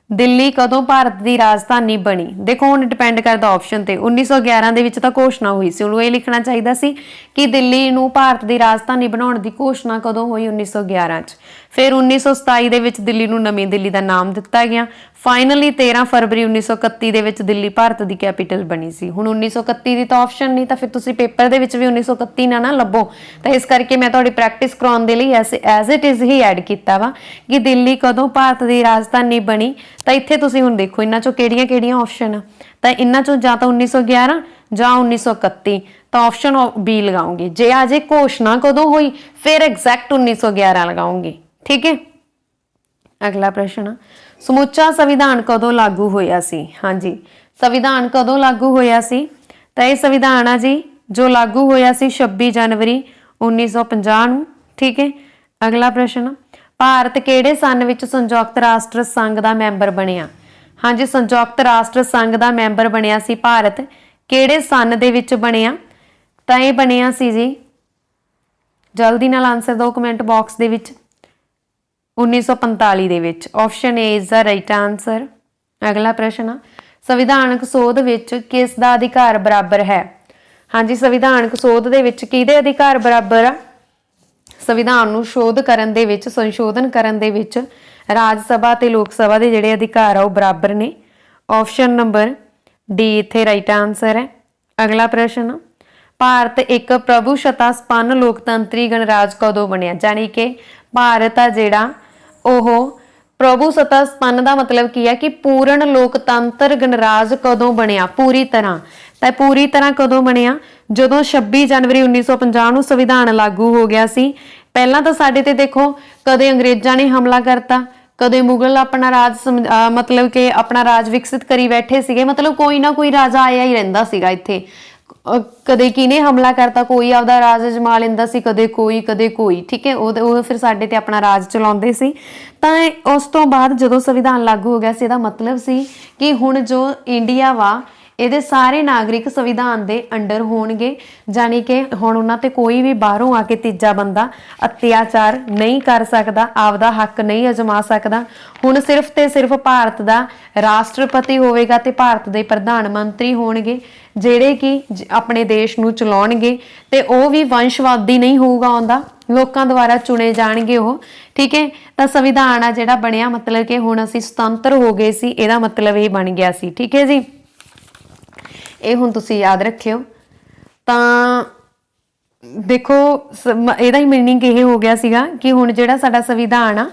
Speaker 1: ਦਿੱਲੀ ਕਦੋਂ ਭਾਰਤ ਦੀ ਰਾਜਧਾਨੀ ਬਣੀ? ਦੇਖੋ ਹੁਣ ਡਿਪੈਂਡ ਕਰਦਾ ਆਪਸ਼ਨ ਤੇ। 1911 ਦੇ ਵਿੱਚ ਤਾਂ ਘੋਸ਼ਣਾ ਹੋਈ ਸੀ, ਉਹਨੂੰ ਇਹ ਲਿਖਣਾ ਚਾਹੀਦਾ ਸੀ ਕਿ ਦਿੱਲੀ ਨੂੰ ਭਾਰਤ ਦੀ ਰਾਜਧਾਨੀ ਬਣਾਉਣ ਦੀ ਘੋਸ਼ਣਾ ਕਦੋਂ ਹੋਈ? 1911 ਚ। ਫਿਰ 1927 ਦੇ ਵਿੱਚ ਦਿੱਲੀ ਨੂੰ ਨਵੀਂ ਦਿੱਲੀ ਦਾ ਨਾਮ ਦਿੱਤਾ ਗਿਆ। ਫਾਈਨਲੀ 13 ਫਰਵਰੀ 1931 ਦੇ ਵਿੱਚ ਦਿੱਲੀ ਭਾਰਤ ਦੀ ਕੈਪੀਟਲ ਬਣੀ ਸੀ। ਹੁਣ 1931 ਦੀ ਤਾਂ ਆਪਸ਼ਨ ਨਹੀਂ, ਤਾਂ ਫਿਰ ਤੁਸੀਂ ਪੇਪਰ ਦੇ ਵਿੱਚ ਵੀ 1931 ਨਾ ਲੱਭੋ, ਤਾਂ ਇਸ ਕਰਕੇ ਮੈਂ ਤੁਹਾਡੀ ਪ੍ਰੈਕਟਿਸ ਕਰਾਉਣ ਦੇ ਲਈ ਐਜ਼ ਇਟ ਇਜ਼ ਹੀ ਐਡ ਕੀਤਾ ਵਾ ਕਿ ਦਿੱਲੀ ਕਦੋਂ ਭਾਰਤ ਦੀ ਰਾਜਧਾਨੀ ਬਣੀ। ਤਾਂ ਇੱਥੇ ਤੁਸੀਂ ਹੁਣ ਦੇਖੋ ਇਹਨਾਂ ਚੋਂ ਕਿਹੜੀਆਂ ਆਪਸ਼ਨ ਆ, ਤਾਂ ਇਹਨਾਂ ਚੋਂ ਜਾਂ ਤਾਂ 1911 ਜਾਂ 1931, ਤਾਂ ਆਪਸ਼ਨ ਬੀ ਲਗਾਉਂਗੇ। ਜੇ ਅਜੇ ਘੋਸ਼ਣਾ ਕਦੋਂ ਹੋਈ ਫਿਰ ਐਗਜ਼ੈਕਟ 1911 ਲਗਾਉਂਗੇ, ਠੀਕ ਹੈ। ਅਗਲਾ ਪ੍ਰਸ਼ਨ, ਸਮੁੱਚਾ ਸੰਵਿਧਾਨ ਕਦੋਂ ਲਾਗੂ ਹੋਇਆ ਸੀ? ਹਾਂਜੀ, ਸੰਵਿਧਾਨ ਕਦੋਂ ਲਾਗੂ ਹੋਇਆ ਸੀ? ਤਾਂ ਇਹ ਸੰਵਿਧਾਨ ਆ ਜੀ ਜੋ ਲਾਗੂ ਹੋਇਆ ਸੀ 26 ਜਨਵਰੀ 1950 ਨੂੰ, ਠੀਕ ਹੈ। ਅਗਲਾ ਪ੍ਰਸ਼ਨ, ਭਾਰਤ ਕਿਹੜੇ ਸੰਨ ਵਿੱਚ ਸੰਯੁਕਤ ਰਾਸ਼ਟਰ ਸੰਘ ਦਾ ਮੈਂਬਰ ਬਣਿਆ? ਹਾਂਜੀ, ਸੰਯੁਕਤ ਰਾਸ਼ਟਰ ਸੰਘ ਦਾ ਮੈਂਬਰ ਬਣਿਆ ਸੀ ਭਾਰਤ, ਕਿਹੜੇ ਸੰਨ ਦੇ ਵਿੱਚ ਬਣਿਆ? ਤਾਂ ਇਹ ਬਣਿਆ ਸੀ ਜੀ, ਜਲਦੀ ਨਾਲ ਆਨਸਰ ਦਿਓ ਕਮੈਂਟ ਬਾਕਸ ਦੇ ਵਿੱਚ, 1945 ਦੇ ਵਿੱਚ। Option A is the right answer. ਅਗਲਾ ਪ੍ਰਸ਼ਨ, ਸੰਵਿਧਾਨਕ ਸੋਧ ਵਿੱਚ ਕਿਸ ਦਾ ਅਧਿਕਾਰ ਬਰਾਬਰ ਹੈ? ਹਾਂਜੀ, ਸੰਵਿਧਾਨਕ ਸੋਧ ਦੇ ਵਿੱਚ ਕਿਹਦੇ ਅਧਿਕਾਰ ਬਰਾਬਰ ਆ? ਸੰਵਿਧਾਨ ਨੂੰ ਸੰਸ਼ੋਧਨ ਕਰਨ ਦੇ ਵਿੱਚ ਰਾਜ ਸਭਾ ਤੇ ਲੋਕ ਸਭਾ ਦੇ ਜਿਹੜੇ ਅਧਿਕਾਰ ਆ ਉਹ ਬਰਾਬਰ ਨੇ। ਆਪਸ਼ਨ ਨੰਬਰ ਡੀ ਇੱਥੇ ਰਾਈਟ ਆਨਸਰ ਹੈ। ਅਗਲਾ ਪ੍ਰਸ਼ਨ, ਭਾਰਤ ਇੱਕ ਪ੍ਰਭੂਸੱਤਾ ਸੰਪੰਨ ਲੋਕਤੰਤਰੀ ਗਣਰਾਜ ਕਦੋਂ ਬਣਿਆ? ਜਾਣੀ ਕਿ ਭਾਰਤ ਆ ਜਿਹੜਾ ਉਹ ਪ੍ਰਭੂਸੱਤਾ ਸੰਪੰਨ ਦਾ ਮਤਲਬ ਕੀ ਹੈ ਕਿ ਪੂਰਨ ਲੋਕਤੰਤਰ ਗਣਰਾਜ ਕਦੋਂ ਬਣਿਆ ਪੂਰੀ ਤਰ੍ਹਾਂ? ਤਾਂ ਪੂਰੀ ਤਰ੍ਹਾਂ ਕਦੋਂ ਬਣਿਆ? ਜਦੋਂ 26 ਜਨਵਰੀ 1950 ਨੂੰ ਸੰਵਿਧਾਨ ਲਾਗੂ ਹੋ ਗਿਆ ਸੀ। ਪਹਿਲਾਂ ਤਾਂ ਸਾਡੇ ਤੇ ਦੇਖੋ ਕਦੇ ਅੰਗਰੇਜ਼ਾਂ ਨੇ ਹਮਲਾ ਕਰਤਾ, ਕਦੇ ਮੁਗਲ ਆਪਣਾ ਰਾਜ ਮਤਲਬ ਕਿ ਆਪਣਾ ਰਾਜ ਵਿਕਸਿਤ ਕਰੀ ਬੈਠੇ ਸੀਗੇ, ਮਤਲਬ ਕੋਈ ਨਾ ਕੋਈ ਰਾਜਾ ਆਇਆ ਹੀ ਰਹਿੰਦਾ ਸੀਗਾ ਇੱਥੇ। ਕਦੇ ਕਿਹਨੇ ਹਮਲਾ ਕਰਤਾ, ਕੋਈ ਆਪਦਾ ਰਾਜ ਜਮਾ ਲੈਂਦਾ ਸੀ, ਕਦੇ ਕੋਈ, ਠੀਕ ਹੈ। ਉਹ ਫਿਰ ਸਾਡੇ ਤੇ ਆਪਣਾ ਰਾਜ ਚਲਾਉਂਦੇ ਸੀ। ਤਾਂ ਉਸ ਤੋਂ ਬਾਅਦ ਜਦੋਂ ਸੰਵਿਧਾਨ ਲਾਗੂ ਹੋ ਗਿਆ ਸੀ, ਇਹਦਾ ਮਤਲਬ ਸੀ ਕਿ ਹੁਣ ਜੋ ਇੰਡੀਆ ਵਾ ਇਹਦੇ ਸਾਰੇ ਨਾਗਰਿਕ ਸੰਵਿਧਾਨ ਦੇ ਅੰਡਰ ਹੋਣਗੇ, ਜਾਣੀ ਕਿ ਹੁਣ ਉਹਨਾਂ ਤੇ ਕੋਈ ਵੀ ਬਾਹਰੋਂ ਆ ਕੇ ਤੀਜਾ ਬੰਦਾ ਅਤਿਆਚਾਰ ਨਹੀਂ ਕਰ ਸਕਦਾ, ਆਪਦਾ ਹੱਕ ਨਹੀਂ ਅਜਮਾ ਸਕਦਾ। ਹੁਣ ਸਿਰਫ ਤੇ ਸਿਰਫ ਭਾਰਤ ਦਾ ਰਾਸ਼ਟਰਪਤੀ ਹੋਵੇਗਾ ਤੇ ਭਾਰਤ ਦੇ ਪ੍ਰਧਾਨ ਮੰਤਰੀ ਹੋਣਗੇ ਜਿਹੜੇ ਕਿ ਆਪਣੇ ਦੇਸ਼ ਨੂੰ ਚਲਾਉਣਗੇ, ਤੇ ਉਹ ਵੀ ਵੰਸ਼ਵਾਦੀ ਨਹੀਂ ਹੋਊਗਾ, ਆਉਂਦਾ ਲੋਕਾਂ ਦੁਆਰਾ ਚੁਣੇ ਜਾਣਗੇ ਉਹ, ਠੀਕ ਹੈ। ਤਾਂ ਸੰਵਿਧਾਨ ਆ ਜਿਹੜਾ ਬਣਿਆ ਮਤਲਬ ਕਿ ਹੁਣ ਅਸੀਂ ਸੁਤੰਤਰ ਹੋ ਗਏ ਸੀ, ਇਹਦਾ ਮਤਲਬ ਇਹ ਬਣ ਗਿਆ ਸੀ, ਠੀਕ ਹੈ ਜੀ। ਇਹ ਹੁਣ ਤੁਸੀਂ ਯਾਦ ਰੱਖਿਓ। ਤਾਂ ਦੇਖੋ ਇਹਦਾ ਹੀ ਮੀਨਿੰਗ ਇਹ ਹੋ ਗਿਆ ਸੀਗਾ ਕਿ ਹੁਣ ਜਿਹੜਾ ਸਾਡਾ ਸੰਵਿਧਾਨ ਆ,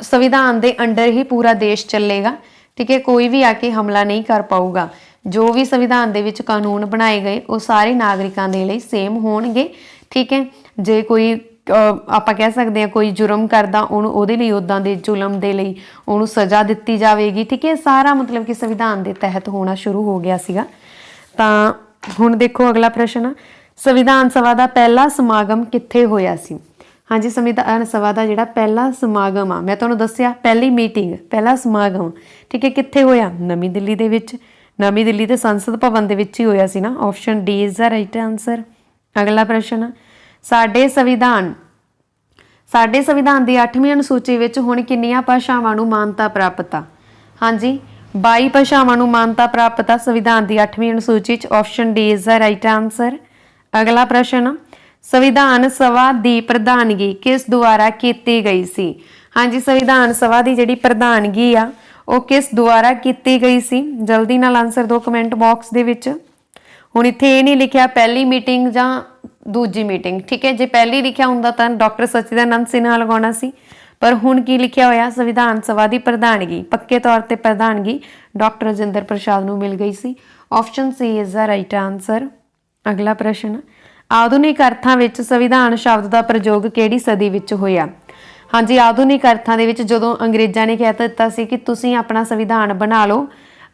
Speaker 1: ਸੰਵਿਧਾਨ ਦੇ ਅੰਡਰ ਹੀ ਪੂਰਾ ਦੇਸ਼ ਚੱਲੇਗਾ, ਠੀਕ ਹੈ। ਕੋਈ ਵੀ ਆ ਕੇ ਹਮਲਾ ਨਹੀਂ ਕਰ ਪਾਊਗਾ। ਜੋ ਵੀ ਸੰਵਿਧਾਨ ਦੇ ਵਿੱਚ ਕਾਨੂੰਨ ਬਣਾਏ ਗਏ ਉਹ ਸਾਰੇ ਨਾਗਰਿਕਾਂ ਦੇ ਲਈ ਸੇਮ ਹੋਣਗੇ, ਠੀਕ ਹੈ। ਜੇ ਕੋਈ ਆਪਾਂ ਕਹਿ ਸਕਦੇ ਹਾਂ ਕੋਈ ਜੁਰਮ ਕਰਦਾ, ਉਹਨੂੰ ਉਹਦੇ ਲਈ ਉੱਦਾਂ ਦੇ ਜ਼ੁਲਮ ਦੇ ਲਈ ਉਹਨੂੰ ਸਜ਼ਾ ਦਿੱਤੀ ਜਾਵੇਗੀ, ਠੀਕ ਹੈ। ਸਾਰਾ ਮਤਲਬ ਕਿ ਸੰਵਿਧਾਨ ਦੇ ਤਹਿਤ ਹੋਣਾ ਸ਼ੁਰੂ ਹੋ ਗਿਆ ਸੀਗਾ। ਤਾਂ ਹੁਣ ਦੇਖੋ ਅਗਲਾ ਪ੍ਰਸ਼ਨ, ਸੰਵਿਧਾਨ ਸਭਾ ਦਾ ਪਹਿਲਾ ਸਮਾਗਮ ਕਿੱਥੇ ਹੋਇਆ ਸੀ? हाँ जी, संविधान सभा का जिहड़ा पहला समागम आ, मैं तुहानूं दस्सिया पहली मीटिंग पहला समागम ठीक है कित्थे होया? नवीं दिल्ली दे विच। नवीं दिल्ली दे संसद भवन दे विच ही होया सी ना। Option D is the right answer. अगला प्रश्न, साडे संविधान की 8वीं अनुसूची विच हुण किन्नियां भाषावां नूं मानता प्राप्त आ? हाँ जी, 22 भाषावां नूं मानता प्राप्त आ संविधान की 8वीं अनुसूची च। Option D is the right answer. अगला प्रश्न, संविधान सभा की प्रधानगी किस द्वारा की गई सी? हाँ जी, संविधान सभा की जिहड़ी प्रधानगी आ वो किस द्वारा की गई सी? जल्दी नाल आंसर दो कमेंट बॉक्स दे विच। हुण इत्थे ये नहीं लिखिया पहली मीटिंग जां दूजी मीटिंग, ठीक है। जे पहली लिखिया हुंदा तां डॉक्टर सचिदानंद सिन्हा लगाउणा सी, पर हुण की लिखिया होया संविधान सभा की प्रधानगी पक्के तौर पर प्रधानगी डॉक्टर राजेंद्र प्रसाद नूं मिल गई सी। Option C is the right answer. अगला प्रश्न, आधुनिक अर्थां विच संविधान शब्द का प्रयोग किहड़ी सदी विच होया? हाँ जी, आधुनिक अर्थां दे विच जदों अंग्रेज़ां ने कह दित्ता सी कि तुसीं अपना संविधान बना लो,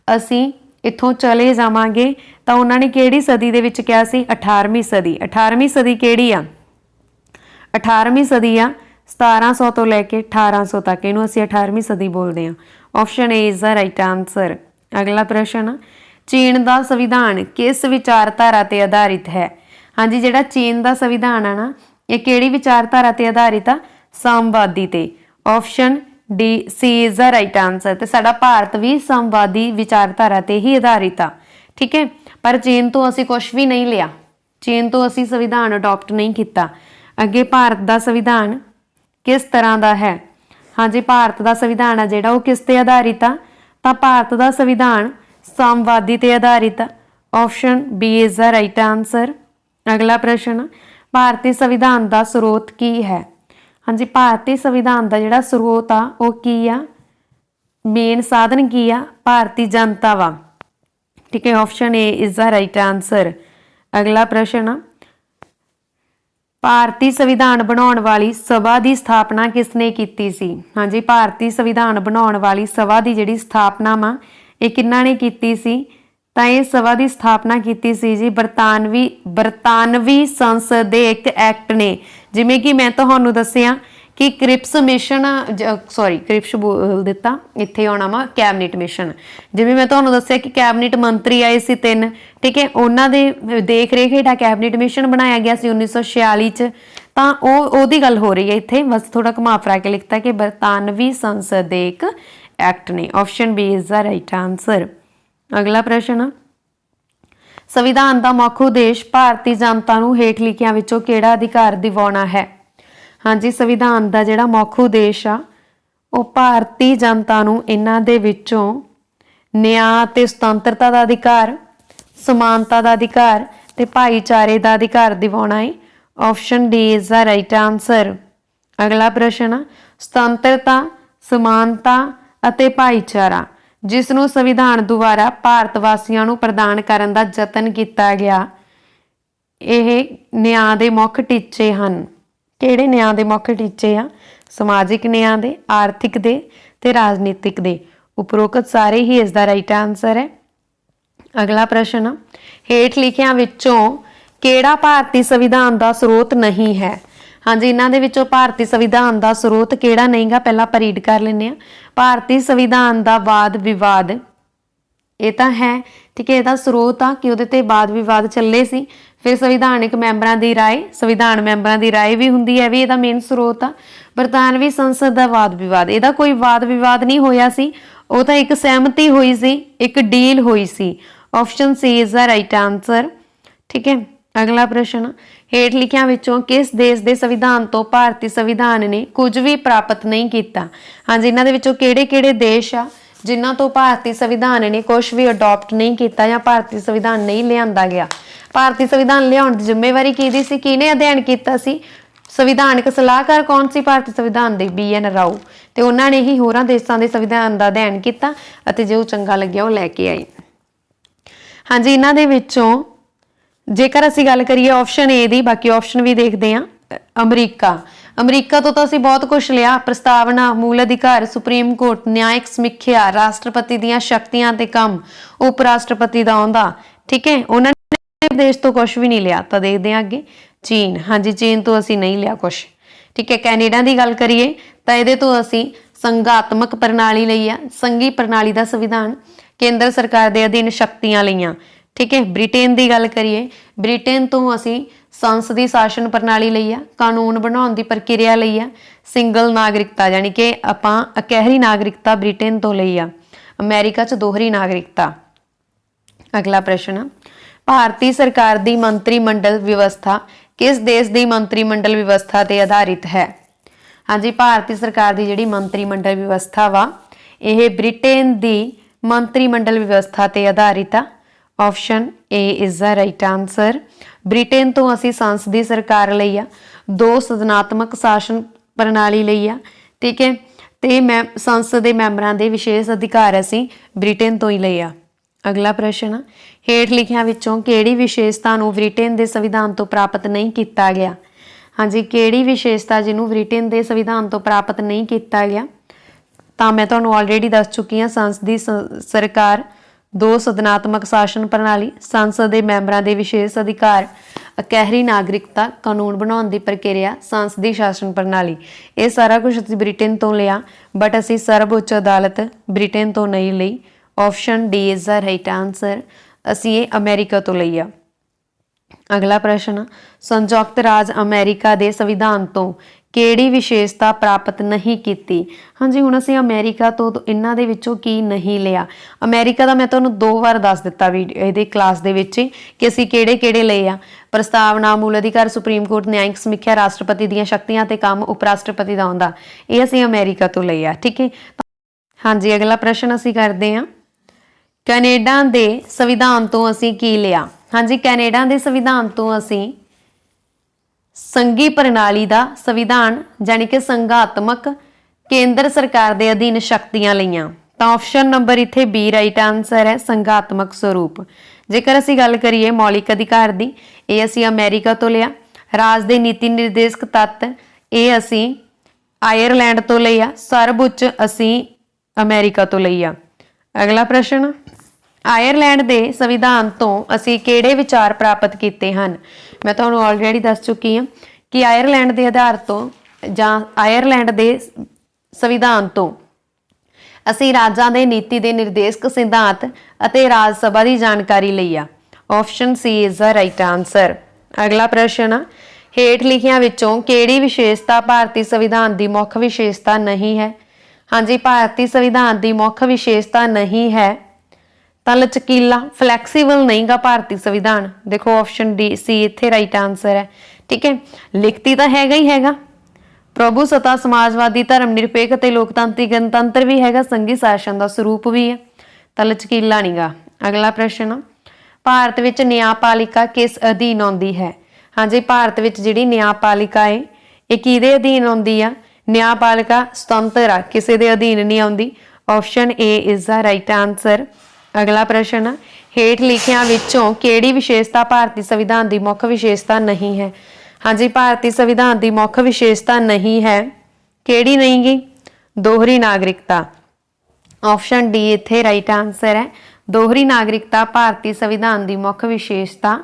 Speaker 1: असीं इत्थों चले जावांगे, तां उन्हां ने किहड़ी सदी दे विच कहा सी? 18वीं सदी। 18वीं सदी किहड़ी आ? 18वीं सदी आ 1700 तो लैके 1800 तक, इहनूं असीं 18वीं सदी बोलदे हां। Option A is the right answer. अगला प्रश्न, चीन का संविधान किस विचारधारा ते आधारित है? हाँ जी, जिहड़ा चीन का संविधान है ना ये किहड़ी विचारधारा ते आधारित आ? सामवादी ते। Option D C is the right answer. तो साडा भारत भी सामवादी विचारधारा ते ही आधारित आ, ठीक है। पर चीन तो असीं कुछ भी नहीं लिया, चीन तो असीं संविधान अडॉप्ट नहीं किया। अगे भारत का संविधान किस तरह का है? हाँ जी, भारत का संविधान है जिहड़ा वो किस ते आधारित आ? तां भारत का संविधान सामवादी ते आधारित आ। Option B is the right answer. अगला प्रश्न, भारतीय संविधान का स्रोत की है? हाँ जी, भारतीय संविधान का जिहड़ा स्रोत आ वो की आ? मेन साधन की आ? भारतीय जनता वा, ठीक है। Option A is the right answer. अगला प्रश्न, भारतीय संविधान बनाने वाली सभा की स्थापना किसने की सी? हाँ जी, भारतीय संविधान बनाने वाली सभा की जिहड़ी स्थापना वा ये किन्ना ने की सी? तां इह सभा की स्थापना की सी जी बरतानवी संसद दे एक एक्ट ने, जिवें कि मैं तुहानूं दस्सिया कि क्रिप्स मिशन क्रिप्स बोल दिता, इत्थे आउणा वा कैबिनेट मिशन। जिवें मैं तुहानूं दस्सिया कि कैबिनेट मंत्री आए सी 3, ठीक है, उन्हां दे देख रेख हेठा कैबिनेट मिशन बनाया गया सी 1946 च। तां ओहदी गल हो रही है इत्थे, बस थोड़ा घुमा फिरा के लिखता कि बरतानवी संसद दे एक एक्ट ने। Option B is the right answer. अगला प्रश्न, संविधान का मुख उद्देश भारतीय जनता नूं हेठ लिखियां विचों किहड़ा अधिकार दिवाउणा है? हाँ जी, संविधान का जिहड़ा मुख उद्देश आ वो भारतीय जनता नूं इन्हां दे विचों न्याय ते सुतंत्रता का अधिकार, समानता का अधिकार ते भाईचारे का अधिकार दिवाउणा है। Option D is the right answer. अगला प्रश्न, सुतंत्रता, समानता अते भाईचारा जिसनों संविधान द्वारा भारत वासियों नूं प्रदान करन दा यतन किया गया, यह न्याय दे मुख टीचे हन। किहड़े न्याय दे मुख टीचे आ? समाजिक न्याय दे, आर्थिक दे ते राजनीतिक दे। उपरोक्त सारे ही इसका राइट आंसर है। अगला प्रश्न, हेठ लिखियां विचों किहड़ा भारतीय संविधान का स्रोत नहीं है? हाँ जी, इन्हां दे विचों भारतीय संविधान का स्रोत किहड़ा नहीं गा, पहला आपां रीड कर लैंदे आ। भारतीय संविधान का वाद विवाद ये तो है, ठीक है, इसका स्रोत आ कि उहदे ते वाद विवाद चले सी। फिर संविधानिक मैंबरां दी राय, संविधान मैंबरां दी राय भी हुंदी है, भी इहदा मेन स्रोत आ। बरतानवी संसद का वाद विवाद, इहदा कोई वाद विवाद नहीं होया सी, वो तो एक सहमति हुई सी, एक डील हुई सी। Option C is the right answer, ठीक है। अगला प्रश्न, हेठ लिखियां विचों किस देश के संविधान तो भारतीय संविधान ने कुछ भी प्राप्त नहीं किया? हाँ जी, इन्हां दे विचों किहड़े-किहड़े देश आ जिन्हां तो भारतीय संविधान ने कुछ भी अडॉप्ट नहीं किया या भारतीय संविधान नहीं लिआंदा गया? भारतीय संविधान लिआउण दी जिम्मेवारी किहदी सी? किहने अध्ययन किया सी? संविधानक सलाहकार कौन सी भारतीय संविधान दे? BN राओ। तो उन्होंने ही होरां देशां दे संविधान का अध्ययन किया अते जो चंगा लग्या वो लैके आए। हाँ जी, इन्हां दे विचों जेकर असीं गल करिए ऑप्शन ए दी, बाकी ऑप्शन भी देखते हैं। अमरीका तो असीं बहुत कुछ लिया, प्रस्तावना, मूल अधिकार, सुप्रीम कोर्ट, न्यायिक समीक्षा, राष्ट्रपति दीयां शक्तियां ते काम, उप राष्ट्रपति दा आउंदा, ठीक है। उन्होंने देश तो कुछ भी नहीं लिया। तो देखते हैं अगे चीन। हाँ जी, चीन तो असीं नहीं लिया कुछ, ठीक है। कैनेडा की गल करिए तो ये तो असी संघात्मक प्रणाली लई आ, संघी प्रणाली का संविधान केंद्र सरकार के अधीन शक्तियां लईआं। ठीक है। ब्रिटेन की गल करिए, ब्रिटेन तो असी संसदी शासन प्रणाली लई आ, कानून बनाने की प्रक्रिया लई आ, सिंगल नागरिकता यानी कि आपां इकहरी नागरिकता ब्रिटेन तो लई आ, अमेरिका च दोहरी नागरिकता। अगला प्रश्न, भारतीय सरकार की मंत्रिमंडल व्यवस्था किस देश की मंत्रिमंडल व्यवस्था ते आधारित है? हाँ जी, भारतीय सरकार की जिहड़ी मंत्रिमंडल व्यवस्था वा यह ब्रिटेन की मंत्रिमंडल व्यवस्था ते आधारित आ। Option A is the right answer. Britain तो असी संसदी सरकार लई आ, 2 सदनात्मक शासन प्रणाली लई आ। ठीक है। ते मैं संसद के मैंबरां दे विशेष अधिकार असी ब्रिटेन तो ही लई आ। अगला प्रश्न, हेठ लिखियां विचों किहड़ी विशेषता नूं ब्रिटेन के संविधान तो प्राप्त नहीं किया गया? हाँ जी, किहड़ी विशेषता जिन्हों ब्रिटेन के संविधान तो प्राप्त नहीं किया गया? तो मैं तुहानूं ऑलरेडी दस चुकी हाँ, संसदी सरकार, 2 सदनात्मक शासन प्रणाली, संसद के मैंबरां दे विशेष अधिकार, इकहरी नागरिकता, कानून बनाने की प्रक्रिया, संसदी शासन प्रणाली। ये सारा कुछ असीं ब्रिटेन तो लिया, बट असीं सर्वोच्च अदालत ब्रिटेन तो नहीं लई। Option D is the right answer. असीं ये अमेरिका तो लई आ। अगला प्रश्न, संयुक्त राज्य अमेरिका के संविधान तो किहड़ी विशेषता प्राप्त नहीं की? हाँ जी, हुण असीं अमेरिका तो इन्हां दे विचों की नहीं लिया? अमेरिका का मैं तुहानूं 2 बार दस दिता भी इहदी क्लास दे विच कि असीं किहड़े-किहड़े लए आ। प्रस्तावना, मूल अधिकार, सुप्रीम कोर्ट, न्यायिक समीक्षा, राष्ट्रपति दीआं शक्तियां ते काम उप राष्ट्रपति दा आउंदा, ये असीं अमेरिका तो लए आ। ठीक है। हाँ जी, अगला प्रश्न असीं करदे हां, कैनेडा के संविधान तो असीं की लिया? हाँ जी, कैनेडा के संविधान तो असीं संघी प्रणाली का संविधान यानी कि संघात्मक केंद्र सरकार के अधीन शक्तियां लईआं। तो ऑप्शन नंबर इत्थे बी राइट आंसर है, संघात्मक स्वरूप। जेकर असीं गल करिए मौलिक अधिकार की, ये असीं अमेरिका तो लिया। राज दे नीति निर्देशक तत्त ये असीं आयरलैंड तो लिया। सर्वउच्च असीं अमेरिका तो लिया। अगला प्रश्न, आयरलैंड के संविधान तो असीं किहड़े विचार प्राप्त किए हैं? मैं तुहानूं ऑलरेडी दस चुकी हाँ कि आयरलैंड के आधार तो जां आयरलैंड के संविधान तो असीं राजां दे नीति के निर्देशक सिद्धांत अते राज सभा की जानकारी लई आ। Option C is the right answer. अगला प्रश्न, हेठ लिखियां विचों किहड़ी विशेषता भारतीय संविधान की मुख्य विशेषता नहीं है? हाँ जी, भारतीय संविधान की मुख्य विशेषता नहीं है तो लचकीला, फ्लैक्सीबल नहीं गा भारतीय संविधान। देखो ऑप्शन डी सी इत्थे राइट आंसर है। ठीक है। लिखती तो हैगा ही हैगा, प्रभु सत्ता, समाजवादी, धर्म निरपेक्ष ते लोकतांत्रिक गणतंत्र भी हैगा, संघी शासन का स्वरूप भी है, तो लचकीला नहीं गा। अगला प्रश्न, भारत विच न्यायपालिका किस अधीन आउंदी है? हाँ जी, भारत विच जिहड़ी न्यायपालिका है ये किहदे अधीन आउंदी आ? न्यायपालिका सुतंत्र आ, किसी दे अधीन नहीं आउंदी। Option A is the right answer. अगला प्रश्न, हेठ लिखियां विचों किहड़ी विशेषता भारतीय संविधान की मुख्य विशेषता नहीं है? हाँ जी, भारतीय संविधान की मुख्य विशेषता नहीं है, किहड़ी नहीं गी? दोहरी नागरिकता। ऑप्शन डी इत्थे राइट आंसर है। दोहरी नागरिकता भारतीय संविधान की मुख्य विशेषता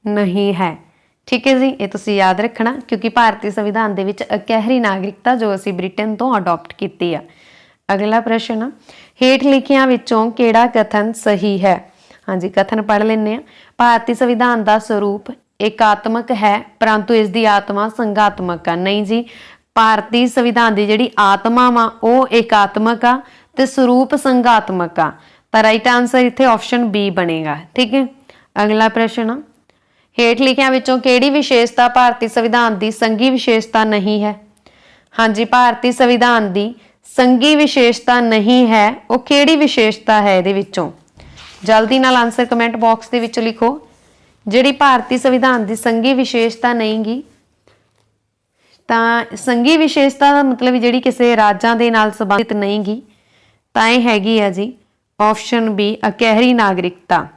Speaker 1: नहीं है। ठीक है जी, ये तुसीं याद रखना क्योंकि भारतीय संविधान दे विच इकहरी नागरिकता जो असीं ब्रिटेन तो अडॉप्ट की आ। अगला प्रश्न, हेठ लिखियां विचों किहड़ा कथन सही है? हाँ जी, कथन पढ़ लेने। भारतीय संविधान का स्वरूप एकात्मक है परंतु इसकी आत्मा संघात्मक है। नहीं जी, भारतीय संविधान की जिहड़ी आत्मा वा वो एकात्मक आ ते स्वरूप संघात्मक आ। तो राइट आंसर इत्थे ऑप्शन बी बनेगा। ठीक है। अगला प्रश्न, हेठ लिखियां विचों किहड़ी विशेषता भारतीय संविधान की संघी विशेषता नहीं है? हाँ जी, भारतीय संविधान की संघी विशेषता नहीं है, वो किहड़ी विशेषता है इहदे विचों? जल्दी नाल आंसर कमेंट बॉक्स दे विच लिखो। जिहड़ी भारतीय संविधान की संघी विशेषता नहीं गी, तां संघी विशेषता का मतलब जिहड़ी किसी राजां दे नाल संबंधित नहीं गी, तां इह हैगी आ जी ऑप्शन बी इकहरी नागरिकता।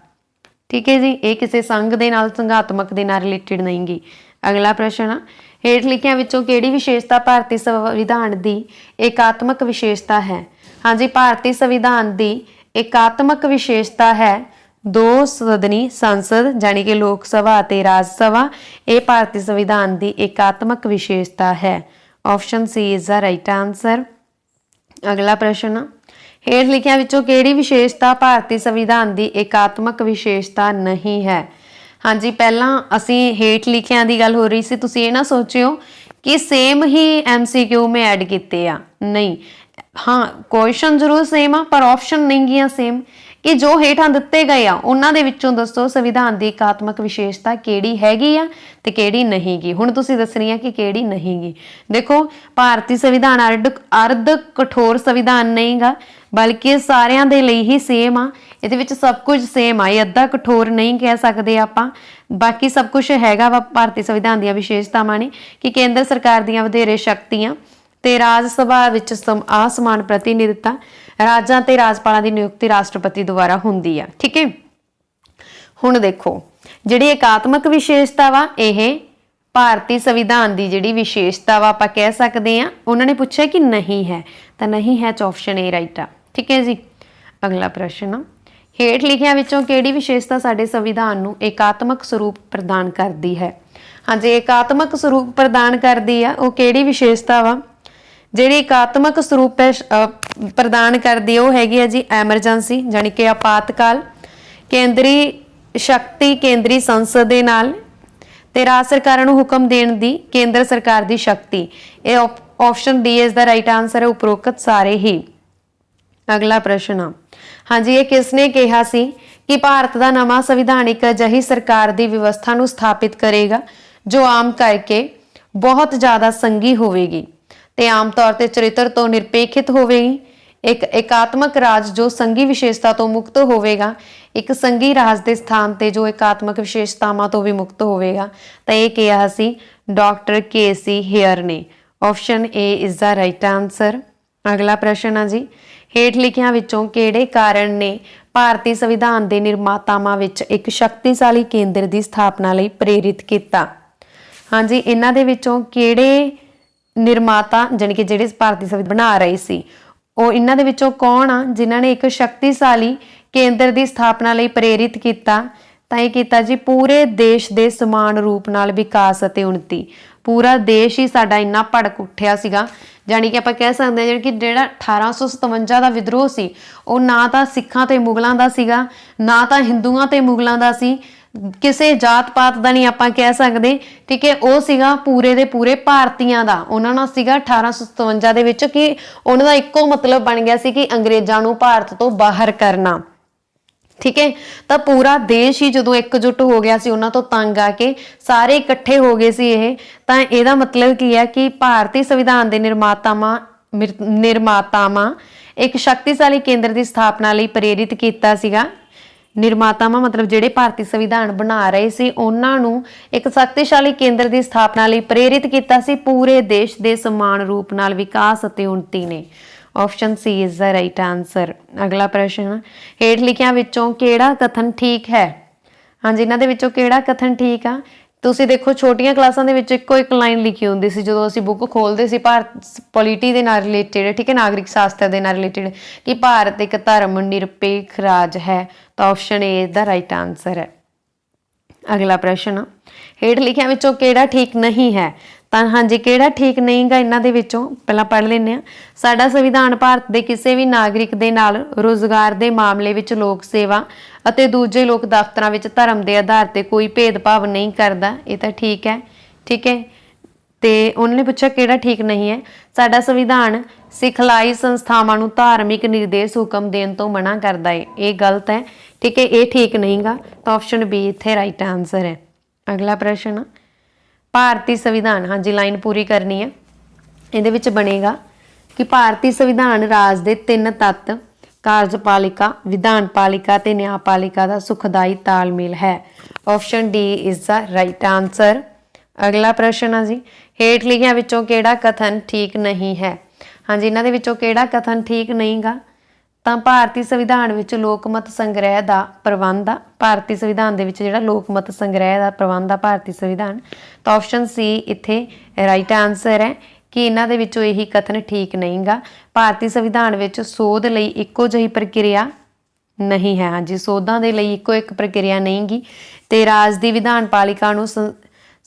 Speaker 1: ठीक है जी, ये किसी संघ दे नाल संघात्मक दे नाल रिलेटेड नहीं गी। अगला प्रश्न, हेठ लिखियां विचों किहड़ी विशेषता भारतीय संविधान की एकात्मक विशेषता है? हाँ जी, भारतीय संविधान की एकात्मक विशेषता है 2 सदनी संसद यानी कि लोक सभा और राज्य सभा। ये भारतीय संविधान की एकात्मक विशेषता है। Option C is the right answer. अगला प्रश्न, हेठ लिखियां विचों किहड़ी विशेषता भारतीय संविधान की एकात्मक विशेषता नहीं है? हाँ जी, पहला असी हेठ लिखियां दी गल हो रही सी, तुसीं ये ना सोचियो कि सेम ही MCQ में ऐड किते आ, नहीं। हाँ, क्वेश्चन जरूर सेम आ पर ऑप्शन नहीं गियां सेम कि जो हेठां दिते गए आ उन्हां दे विचों दसो संविधान की एकात्मक विशेषता किहड़ी हैगी आ ते किहड़ी नहीं गी। हुण तुसीं दसणी आ कि किहड़ी नहीं गी। देखो, भारतीय संविधान अर्ध कठोर संविधान नहीं गा, बल्कि सारिਆਂ ਦੇ ਲਈ ही सेम आ। ਇਹਦੇ ਵਿੱਚ सब कुछ सेम आ, अद्धा कठोर नहीं कह सकते आपां। बाकी सब कुछ हैगा वा भारतीय संविधान ਦੀਆਂ विशेषतावां ने कि केंद्र सरकार ਦੀਆਂ ਵਧੇਰੇ शक्तियां ਤੇ ਰਾਜ ਸਭਾ ਵਿੱਚ असमान प्रतिनिधित्व, ਰਾਜਾਂ ਤੇ ਰਾਜਪਾਲਾਂ ਦੀ ਨਿਯੁਕਤੀ ਰਾਸ਼ਟਰਪਤੀ ਦੁਆਰਾ ਹੁੰਦੀ ਆ। ਠੀਕ ਹੈ, ਹੁਣ ਦੇਖੋ ਜਿਹੜੀ एकात्मक विशेषता ਵਾ ਇਹ ਭਾਰਤੀ ਸੰਵਿਧਾਨ ਦੀ ਜਿਹੜੀ ਵਿਸ਼ੇਸ਼ਤਾ ਵਾ ਆਪਾਂ ਕਹਿ ਸਕਦੇ ਆ। ਉਹਨਾਂ ਨੇ ਪੁੱਛਿਆ ਕਿ ਨਹੀਂ ਹੈ ਤਾਂ ਨਹੀਂ ਹੈ ਚ ਆਪਸ਼ਨ ਏ ਰਾਈਟ ਆ। ਠੀਕ ਹੈ ਜੀ, ਅਗਲਾ ਪ੍ਰਸ਼ਨ, ਹੇਠ ਲਿਖਿਆਂ ਵਿੱਚੋਂ ਕਿਹੜੀ ਵਿਸ਼ੇਸ਼ਤਾ ਸਾਡੇ ਸੰਵਿਧਾਨ ਨੂੰ एकात्मक ਸਰੂਪ ਪ੍ਰਦਾਨ ਕਰਦੀ ਹੈ? ਹਾਂਜੀ, एकात्मक ਸਰੂਪ ਪ੍ਰਦਾਨ ਕਰਦੀ ਆ ਉਹ ਕਿਹੜੀ ਵਿਸ਼ੇਸ਼ਤਾ ਵਾ? ਜਿਹੜੀ एकात्मक ਸਰੂਪ ਪ੍ਰਦਾਨ ਕਰਦੀ ਉਹ ਹੈਗੀ ਆ ਜੀ ਐਮਰਜੈਂਸੀ, ਜਾਨੀ ਕਿ ਆਪਾਤਕਾਲ, ਕੇਂਦਰੀ ਸ਼ਕਤੀ ਕੇਂਦਰੀ ਸੰਸਦ ਦੇ ਨਾਲ, ਤੇ ਰਾਜ ਸਰਕਾਰਾਂ ਨੂੰ ਹੁਕਮ ਦੇਣ ਦੀ ਕੇਂਦਰ ਸਰਕਾਰ ਦੀ ਸ਼ਕਤੀ। ਇਹ option D is the right answer ਹੈ, ਉਪਰੋਕਤ ਸਾਰੇ ਹੀ। ਅਗਲਾ ਪ੍ਰਸ਼ਨ, ਹਾਂਜੀ, ਇਹ ਕਿਸਨੇ ਕਿਹਾ ਸੀ ਕਿ ਭਾਰਤ ਦਾ ਨਵਾਂ ਸੰਵਿਧਾਨ ਇੱਕ ਅਜਿਹੀ ਸਰਕਾਰ ਦੀ ਵਿਵਸਥਾ ਨੂੰ ਸਥਾਪਿਤ ਕਰੇਗਾ ਜੋ ਆਮ ਕਰਕੇ ਬਹੁਤ ਜ਼ਿਆਦਾ ਸੰਘੀ ਹੋਵੇਗੀ ਤੇ ਆਮ ਤੌਰ ਤੇ ਚਰਿੱਤਰ ਤੋਂ ਨਿਰਪੇਖਿਤ ਹੋਵੇਗੀ। ਇੱਕ एकात्मक ਰਾਜ ਜੋ ਸੰਘੀ ਵਿਸ਼ੇਸ਼ਤਾ ਤੋਂ ਮੁਕਤ ਹੋਵੇਗਾ, ਇੱਕ ਸੰਘੀ ਰਾਜ ਦੇ ਸਥਾਨ ਤੇ ਜੋ एकात्मक ਵਿਸ਼ੇਸ਼ਤਾਵਾਂ ਤੋਂ ਵੀ ਮੁਕਤ ਹੋਵੇਗਾ। ਤਾਂ ਇਹ ਕਿਹਾ ਸੀ ਡਾਕਟਰ KC ਹੇਅਰ ਨੇ। Option A is the right answer. ਅਗਲਾ ਪ੍ਰਸ਼ਨ ਆ ਜੀ, ਹੇਠ ਲਿਖਿਆਂ ਵਿੱਚੋਂ ਕਿਹੜੇ ਕਾਰਨ ਨੇ ਭਾਰਤੀ ਸੰਵਿਧਾਨ ਦੇ ਨਿਰਮਾਤਾਵਾਂ ਵਿੱਚ ਇੱਕ ਸ਼ਕਤੀਸ਼ਾਲੀ ਕੇਂਦਰ ਦੀ ਸਥਾਪਨਾ ਲਈ ਪ੍ਰੇਰਿਤ ਕੀਤਾ? ਹਾਂਜੀ, ਇਹਨਾਂ ਦੇ ਵਿੱਚੋਂ ਕਿਹੜੇ ਨਿਰਮਾਤਾ ਜਾਨੀ ਕਿ ਜਿਹੜੇ ਭਾਰਤੀ ਸੰਵਿਧਾਨ ਬਣਾ ਰਹੇ ਸੀ ਉਹ ਇਹਨਾਂ ਦੇ ਵਿੱਚੋਂ ਕੌਣ ਆ ਜਿਨ੍ਹਾਂ ਨੇ ਇੱਕ ਸ਼ਕਤੀਸ਼ਾਲੀ ਕੇਂਦਰ ਦੀ ਸਥਾਪਨਾ ਲਈ ਪ੍ਰੇਰਿਤ ਕੀਤਾ? ਤਾਂ ਇਹ ਕੀਤਾ ਜੀ ਪੂਰੇ ਦੇਸ਼ ਦੇ ਸਮਾਨ ਰੂਪ ਨਾਲ ਵਿਕਾਸ ਅਤੇ ਉન્નਤੀ। ਪੂਰਾ ਦੇਸ਼ ਹੀ ਸਾਡਾ ਇੰਨਾ ਭੜਕ ਉੱਠਿਆ ਸੀਗਾ, ਜਾਨੀ ਕਿ ਆਪਾਂ ਕਹਿ ਸਕਦੇ ਹਾਂ ਕਿ ਜਿਹੜਾ 1857 ਦਾ ਵਿਦਰੋਹ ਸੀ ਉਹ ਨਾ ਤਾਂ ਸਿੱਖਾਂ ਤੇ ਮੁਗਲਾਂ ਦਾ ਸੀਗਾ, ਨਾ ਤਾਂ ਹਿੰਦੂਆਂ ਤੇ ਮੁਗਲਾਂ ਦਾ ਸੀ, ਕਿਸੇ ਜਾਤ ਪਾਤ ਦਾ ਨਹੀਂ ਆਪਾਂ ਕਹਿ ਸਕਦੇ। ਠੀਕ ਹੈ, ਉਹ ਸੀਗਾ ਪੂਰੇ ਦੇ ਪੂਰੇ ਭਾਰਤੀਆਂ ਦਾ। ਉਹਨਾਂ ਨਾਲ ਸੀਗਾ 1857 ਦੇ ਵਿੱਚ ਕਿ ਉਹਨਾਂ ਦਾ ਇੱਕੋ ਮਤਲਬ ਬਣ ਗਿਆ ਸੀ ਕਿ ਅੰਗਰੇਜ਼ਾਂ ਨੂੰ ਭਾਰਤ ਤੋਂ ਬਾਹਰ ਕਰਨਾ। ਠੀਕ ਹੈ, ਤਾਂ ਪੂਰਾ ਦੇਸ਼ ਹੀ ਜਦੋਂ ਇਕਜੁੱਟ ਹੋ ਗਿਆ ਸੀ, ਉਹਨਾਂ ਤੋਂ ਤੰਗ ਆ ਕੇ ਸਾਰੇ ਇਕੱਠੇ ਹੋ ਗਏ ਸੀ ਇਹ। ਤਾਂ ਇਹਦਾ ਮਤਲਬ ਕੀ ਹੈ ਕਿ ਭਾਰਤੀ ਸੰਵਿਧਾਨ ਦੇ ਨਿਰਮਾਤਾਵਾਂ ਇੱਕ ਸ਼ਕਤੀਸ਼ਾਲੀ ਕੇਂਦਰ ਦੀ ਸਥਾਪਨਾ ਲਈ ਪ੍ਰੇਰਿਤ ਕੀਤਾ ਸੀਗਾ। ਨਿਰਮਾਤਾਵਾਂ ਮਤਲਬ ਜਿਹੜੇ ਭਾਰਤੀ ਸੰਵਿਧਾਨ ਬਣਾ ਰਹੇ ਸੀ ਉਹਨਾਂ ਨੂੰ ਇੱਕ ਸ਼ਕਤੀਸ਼ਾਲੀ ਕੇਂਦਰ ਦੀ ਸਥਾਪਨਾ ਲਈ ਪ੍ਰੇਰਿਤ ਕੀਤਾ ਸੀ ਪੂਰੇ ਦੇਸ਼ ਦੇ ਸਮਾਨ ਰੂਪ ਨਾਲ ਵਿਕਾਸ ਅਤੇ ਉન્નਤੀ ਨੇ। Option C is the right answer. ਅਗਲਾ ਪ੍ਰਸ਼ਨ, ਹੇਠ ਲਿਖਿਆਂ ਵਿੱਚੋਂ ਕਿਹੜਾ ਕਥਨ ਠੀਕ ਹੈ? ਹਾਂਜੀ, ਇਹਨਾਂ ਦੇ ਵਿੱਚੋਂ ਕਿਹੜਾ ਕਥਨ ਠੀਕ ਆ? ਤੁਸੀਂ ਦੇਖੋ ਛੋਟੀਆਂ ਕਲਾਸਾਂ ਦੇ ਵਿੱਚ ਇੱਕੋ ਇੱਕ ਲਾਈਨ ਲਿਖੀ ਹੁੰਦੀ ਸੀ ਜਦੋਂ ਅਸੀਂ ਬੁੱਕ ਖੋਲਦੇ ਸੀ ਪੋਲਿਟੀ ਦੇ ਨਾਲ ਰਿਲੇਟਡ, ਠੀਕ ਹੈ, ਨਾਗਰਿਕ ਸ਼ਾਸਤਰ ਦੇ ਨਾਲ ਰਿਲੇਟਡ, ਕਿ ਭਾਰਤ ਇੱਕ ਧਰਮ ਨਿਰਪੇਖ ਰਾਜ ਹੈ। ਤਾਂ option A the right answer ਹੈ। ਅਗਲਾ ਪ੍ਰਸ਼ਨ, ਹੇਠ ਲਿਖਿਆਂ ਵਿੱਚੋਂ ਕਿਹੜਾ ਠੀਕ ਨਹੀਂ ਹੈ? ਤਾਂ ਹਾਂਜੀ, ਕਿਹੜਾ ਠੀਕ ਨਹੀਂ ਗਾ ਇਹਨਾਂ ਦੇ ਵਿੱਚੋਂ ਪਹਿਲਾਂ ਪੜ੍ਹ ਲੈਂਦੇ ਹਾਂ। ਸਾਡਾ ਸੰਵਿਧਾਨ ਭਾਰਤ ਦੇ ਕਿਸੇ ਵੀ ਨਾਗਰਿਕ ਦੇ ਨਾਲ ਰੁਜ਼ਗਾਰ ਦੇ ਮਾਮਲੇ ਵਿੱਚ ਲੋਕ ਸੇਵਾ ਅਤੇ ਦੂਜੇ ਲੋਕ ਦਫ਼ਤਰਾਂ ਵਿੱਚ ਧਰਮ ਦੇ ਆਧਾਰ ਤੇ ਕੋਈ ਭੇਦਭਾਵ ਨਹੀਂ ਕਰਦਾ। ਇਹ ਤਾਂ ਠੀਕ ਹੈ। ਠੀਕ ਹੈ, ਤੇ ਉਹਨਾਂ ਨੇ ਪੁੱਛਿਆ ਕਿਹੜਾ ਠੀਕ ਨਹੀਂ ਹੈ? ਸਾਡਾ ਸੰਵਿਧਾਨ ਸਿਖਲਾਈ ਸੰਸਥਾਵਾਂ ਨੂੰ ਧਾਰਮਿਕ ਨਿਰਦੇਸ਼ ਹੁਕਮ ਦੇਣ ਤੋਂ ਮਨਾ ਕਰਦਾ ਹੈ। ਇਹ ਗਲਤ ਹੈ। ਠੀਕ ਹੈ, ਇਹ ਠੀਕ ਨਹੀਂ ਗਾ। ਤਾਂ ਆਪਸ਼ਨ ਬੀ ਇੱਥੇ ਰਾਈਟ ਆਂਸਰ ਹੈ। ਅਗਲਾ ਪ੍ਰਸ਼ਨ, ਭਾਰਤੀ ਸੰਵਿਧਾਨ, ਹਾਂਜੀ ਲਾਈਨ ਪੂਰੀ ਕਰਨੀ ਹੈ। ਇਹਦੇ ਵਿੱਚ ਬਣੇਗਾ ਕਿ ਭਾਰਤੀ ਸੰਵਿਧਾਨ ਰਾਜ ਦੇ 3 ਤੱਤ ਕਾਰਜਪਾਲਿਕਾ, ਵਿਧਾਨਪਾਲਿਕਾ ਤੇ ਨਿਆਂਪਾਲਿਕਾ ਦਾ ਸੁਖਦਾਈ ਤਾਲਮੇਲ ਹੈ। Option D is the right answer. ਅਗਲਾ ਪ੍ਰਸ਼ਨ ਹੈ ਜੀ, ਹੇਠ ਲਿਖਿਆਂ ਵਿੱਚੋਂ ਕਿਹੜਾ ਕਥਨ ਠੀਕ ਨਹੀਂ ਹੈ? ਹਾਂਜੀ, ਇਹਨਾਂ ਦੇ ਵਿੱਚੋਂ ਕਿਹੜਾ ਕਥਨ ਠੀਕ ਨਹੀਂ ਗਾ? ਤਾਂ ਭਾਰਤੀ ਸੰਵਿਧਾਨ ਵਿੱਚ ਲੋਕਮਤ ਸੰਗ੍ਰਹਿ ਦਾ ਪ੍ਰਬੰਧ ਆ। ਭਾਰਤੀ ਸੰਵਿਧਾਨ ਦੇ ਵਿੱਚ ਜਿਹੜਾ ਲੋਕਮਤ ਸੰਗ੍ਰਹਿ ਦਾ ਪ੍ਰਬੰਧ ਆ ਭਾਰਤੀ ਸੰਵਿਧਾਨ। ਤਾਂ ਆਪਸ਼ਨ ਸੀ ਇੱਥੇ ਰਾਈਟ ਆਂਸਰ ਹੈ ਕਿ ਇਹਨਾਂ ਦੇ ਵਿੱਚੋਂ ਇਹੀ ਕਥਨ ਠੀਕ ਨਹੀਂ ਗਾ। ਭਾਰਤੀ ਸੰਵਿਧਾਨ ਵਿੱਚ ਸੋਧ ਲਈ ਇੱਕੋ ਜਿਹੀ ਪ੍ਰਕਿਰਿਆ ਨਹੀਂ ਹੈ। ਹਾਂਜੀ, ਸੋਧਾਂ ਦੇ ਲਈ ਇੱਕੋ ਇੱਕ ਪ੍ਰਕਿਰਿਆ ਨਹੀਂ ਗੀ। ਤੇ ਰਾਜ ਦੀ ਵਿਧਾਨਪਾਲਿਕਾ ਨੂੰ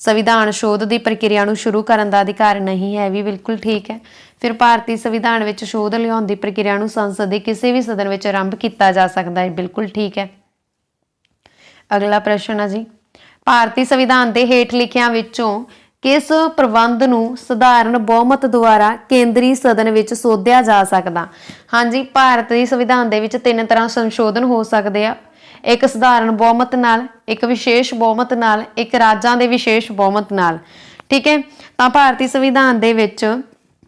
Speaker 1: संविधान शोध की प्रक्रिया नूं शुरू करन दा अधिकार नहीं है, भी बिल्कुल ठीक है। फिर भारतीय संविधान विच शोध लियाउण दी प्रक्रिया नूं संसद के किसी भी सदन विच आरंभ किया जा सकता है, बिल्कुल ठीक है। अगला प्रश्न है जी, भारतीय संविधान के हेठ लिखियां विचों किस प्रबंध नूं सधारण बहुमत द्वारा केंद्रीय सदन विच सोधिया जा सकदा? हाँ जी, भारतीय संविधान दे विच 3 तरह संशोधन हो सकते हैं, एक सधारण बहुमत नाल, एक विशेष बहुमत नाल, एक राज्यां दे विशेष बहुमत नाल। ठीक है, तो भारतीय संविधान दे विच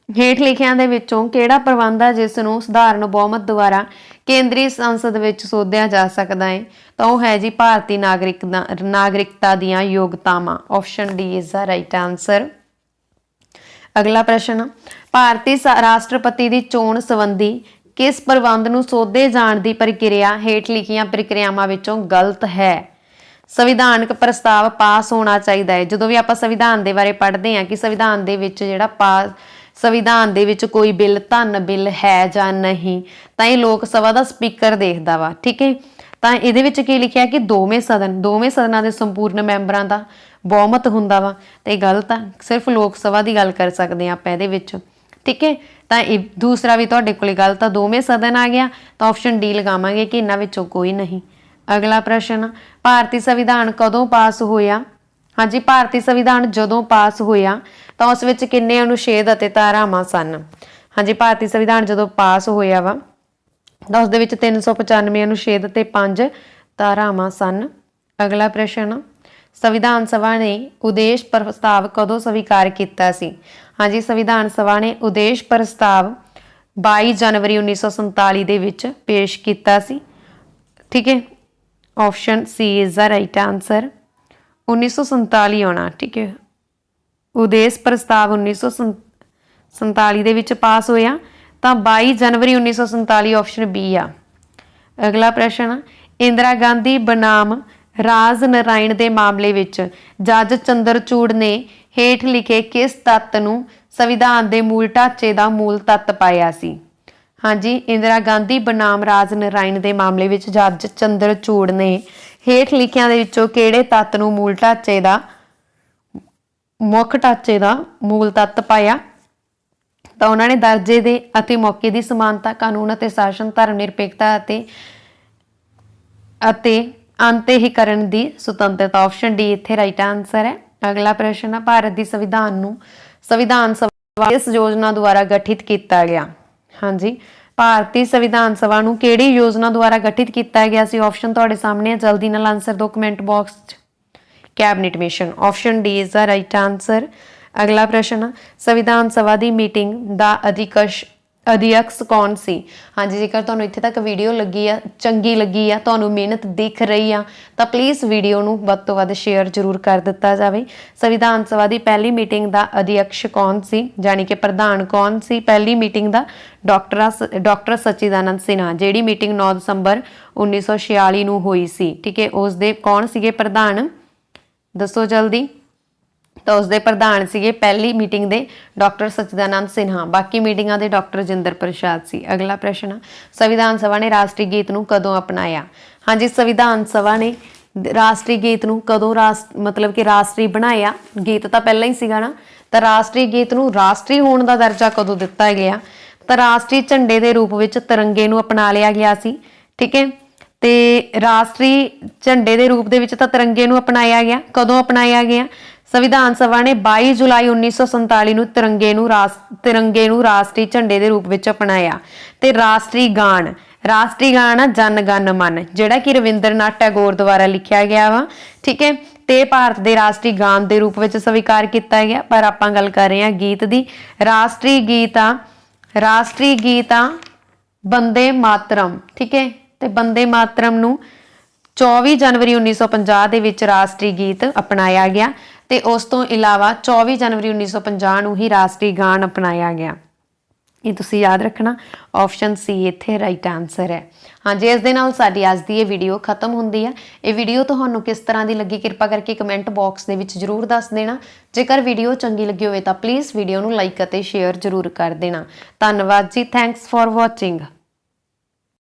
Speaker 1: हेठ लिखियां दे विचों किहड़ा प्रबंध है जिस नूं सधारण बहुमत द्वारा केंद्रीय संसद विच सोधिया जा सकता है? तो वह है जी भारतीय नागरिकता दीयां योग्यतावां। Option D is the right answer. अगला प्रश्न, भारतीय राष्ट्रपति की चोण संबंधी किस प्रबंध नूं सोधे जाण दी प्रक्रिया हेठ लिखियां प्रक्रियावां विचों गलत है? संविधानक प्रस्ताव पास होना चाहिए है। जो भी आप संविधान के बारे पढ़ते हैं कि संविधान दे विच जिहड़ा पास संविधान दे विच कोई बिल धन बिल है जां नहीं, तां ये लोक सभा का स्पीकर देखदा वा। ठीक है, तो ये की लिखिया कि दोवें सदनां दे संपूर्ण मैंबरां दा बहुमत हुंदा वा, ते गलत आ, सिर्फ लोक सभा की गल कर सकते हैं आप इहदे विच। ठीक है, तो दूसरा भी तुहाडे कोल गलत आ, दोवें सदन आ गया, तो ऑप्शन डी लगावांगे कि इन्हां विचों कोई नहीं। अगला प्रश्न, भारतीय संविधान कदों पास होया? हाँ जी, भारतीय संविधान जदों पास होया तो उस विच किन्ने अनुच्छेद अते धारावां सन? हाँ जी, भारतीय संविधान जदों पास होया वा तो उस दे विच 395 अनुच्छेद ते 5 धारावां सन। अगला प्रश्न, संविधान सभा ने उद्देश प्रस्ताव कदों स्वीकार किया सी? हाँ जी, संविधान सभा ने उद्देश प्रस्ताव 22 जनवरी 1947 दे विच पेश किया सी। ठीक है, option C is the right answer. 1947 आना। ठीक है, उद्देश प्रस्ताव 1947 दे विच पास होया तो 22 जनवरी 1947 ऑप्शन बी आ। अगला प्रश्न, इंदिरा गांधी बनाम राज नारायण के मामले विच जज चंद्रचूड़ ने हेठ लिखे किस तत्त नूं संविधान के मूल ढांचे का मूल तत्त पाया सी? हाँ जी, इंदिरा गांधी बनाम राज नारायण के मामले विच जज चंद्रचूड़ ने हेठ लिखियां दे विचों किहड़े तत्त नूं मूल ढांचे का मुख ढांचे का मूल तत्त पाया? तो उन्होंने दर्जे दे अति मौके की समानता, कानून अते शासन, धर्म निरपेक्षता अते अंतहीकरण की सुतंत्रता। ऑप्शन डी इत्थे राइट आंसर है। अगला प्रश्न, भारत की संविधान नूं संविधान सभा किस योजना द्वारा गठित किया गया? हाँ जी, भारतीय संविधान सभा नूं किहड़ी योजना द्वारा गठित किया गया सी? ऑप्शन तुहाडे सामने है, जल्दी नाल आंसर दो कमेंट बॉक्स च। Cabinet mission. Option D is the right answer. अगला प्रश्न, संविधान सभा की मीटिंग का अध्यक्ष कौन सी? हाँ जी, जेकर तुहानूं इत्थे तक वीडियो लगी है, चंगी लगी है, तुहानूं मेहनत दिख रही है तो प्लीज़ वीडियो नूं वध तों वध शेयर जरूर कर दिता जाए। संविधान सभा की पहली मीटिंग का अध्यक्ष कौन सी, यानी कि प्रधान कौन सी पहली मीटिंग का? डॉक्टर सचिदानंद सिन्हा। जिहड़ी मीटिंग 9 दिसंबर 1946 नूं होई सी। ठीक है, उस दे कौन सीगे प्रधान? दसो जल्दी। तो उसके प्रधान सीगे पहली मीटिंग दे डॉक्टर सचिदानंद सिन्हा, बाकी मीटिंगां दे डॉक्टर राजेंद्र प्रसाद सी। अगला प्रश्न, संविधान सभा ने राष्ट्रीय गीत नूं कदों अपनाया? हाँ जी, संविधान सभा ने राष्ट्रीय गीत नूं कदों मतलब कि राष्ट्रीय बनाया? गीत तो पहला ही सीगा ना, तो राष्ट्रीय गीत नूं राष्ट्रीय होने का दर्जा कदों दिता गया? तो राष्ट्रीय झंडे के रूप में तिरंगे नूं अपना लिया गया सी। ठीक है, तो राष्ट्रीय झंडे के रूप के तिरंगे नूं अपनाया गया, कदों अपनाया गया? संविधान सभा ने 22 जुलाई 1947 नूं तिरंगे नूं राष्ट्रीय झंडे के रूप में अपनाया। तो राष्ट्रीय गान जन गण मन, जिहड़ा कि रविंद्रनाथ टैगोर द्वारा लिखा गया वा। ठीक है, तो भारत के राष्ट्रीय गान के रूप में स्वीकार किया गया। पर आपां गल कर रहे हैं गीत की। राष्ट्रीय गीत आ वंदे मातरम। ठीक है, तो वंदे मातरम नूं 24 जनवरी 1950 ਦੇ ਵਿੱਚ ਰਾਸ਼ਟਰੀ ਗੀਤ ਅਪਣਾਇਆ ਗਿਆ ਤੇ ਉਸ ਤੋਂ ਇਲਾਵਾ 24 ਜਨਵਰੀ 1950 ਨੂੰ ਹੀ ਰਾਸ਼ਟਰੀ ਗਾਨ ਅਪਣਾਇਆ ਗਿਆ। ਇਹ ਤੁਸੀਂ ਯਾਦ ਰੱਖਣਾ। ਆਪਸ਼ਨ ਸੀ ਇੱਥੇ ਰਾਈਟ ਆਨਸਰ ਹੈ। ਹਾਂਜੀ, ਇਸ ਦੇ ਨਾਲ ਸਾਡੀ ਅੱਜ ਦੀ ਇਹ ਵੀਡੀਓ ਖਤਮ ਹੁੰਦੀ ਹੈ। ਇਹ ਵੀਡੀਓ ਤੁਹਾਨੂੰ ਕਿਸ ਤਰ੍ਹਾਂ ਦੀ ਲੱਗੀ ਕਿਰਪਾ ਕਰਕੇ ਕਮੈਂਟ ਬਾਕਸ ਦੇ ਵਿੱਚ ਜ਼ਰੂਰ ਦੱਸ ਦੇਣਾ। ਜੇਕਰ ਵੀਡੀਓ ਚੰਗੀ ਲੱਗੀ ਹੋਵੇ ਤਾਂ ਪਲੀਜ਼ ਵੀਡੀਓ ਨੂੰ ਲਾਈਕ ਅਤੇ ਸ਼ੇਅਰ ਜ਼ਰੂਰ ਕਰ ਦੇਣਾ। ਧੰਨਵਾਦ ਜੀ, ਥੈਂਕਸ ਫॉर ਵਾਚਿੰਗ।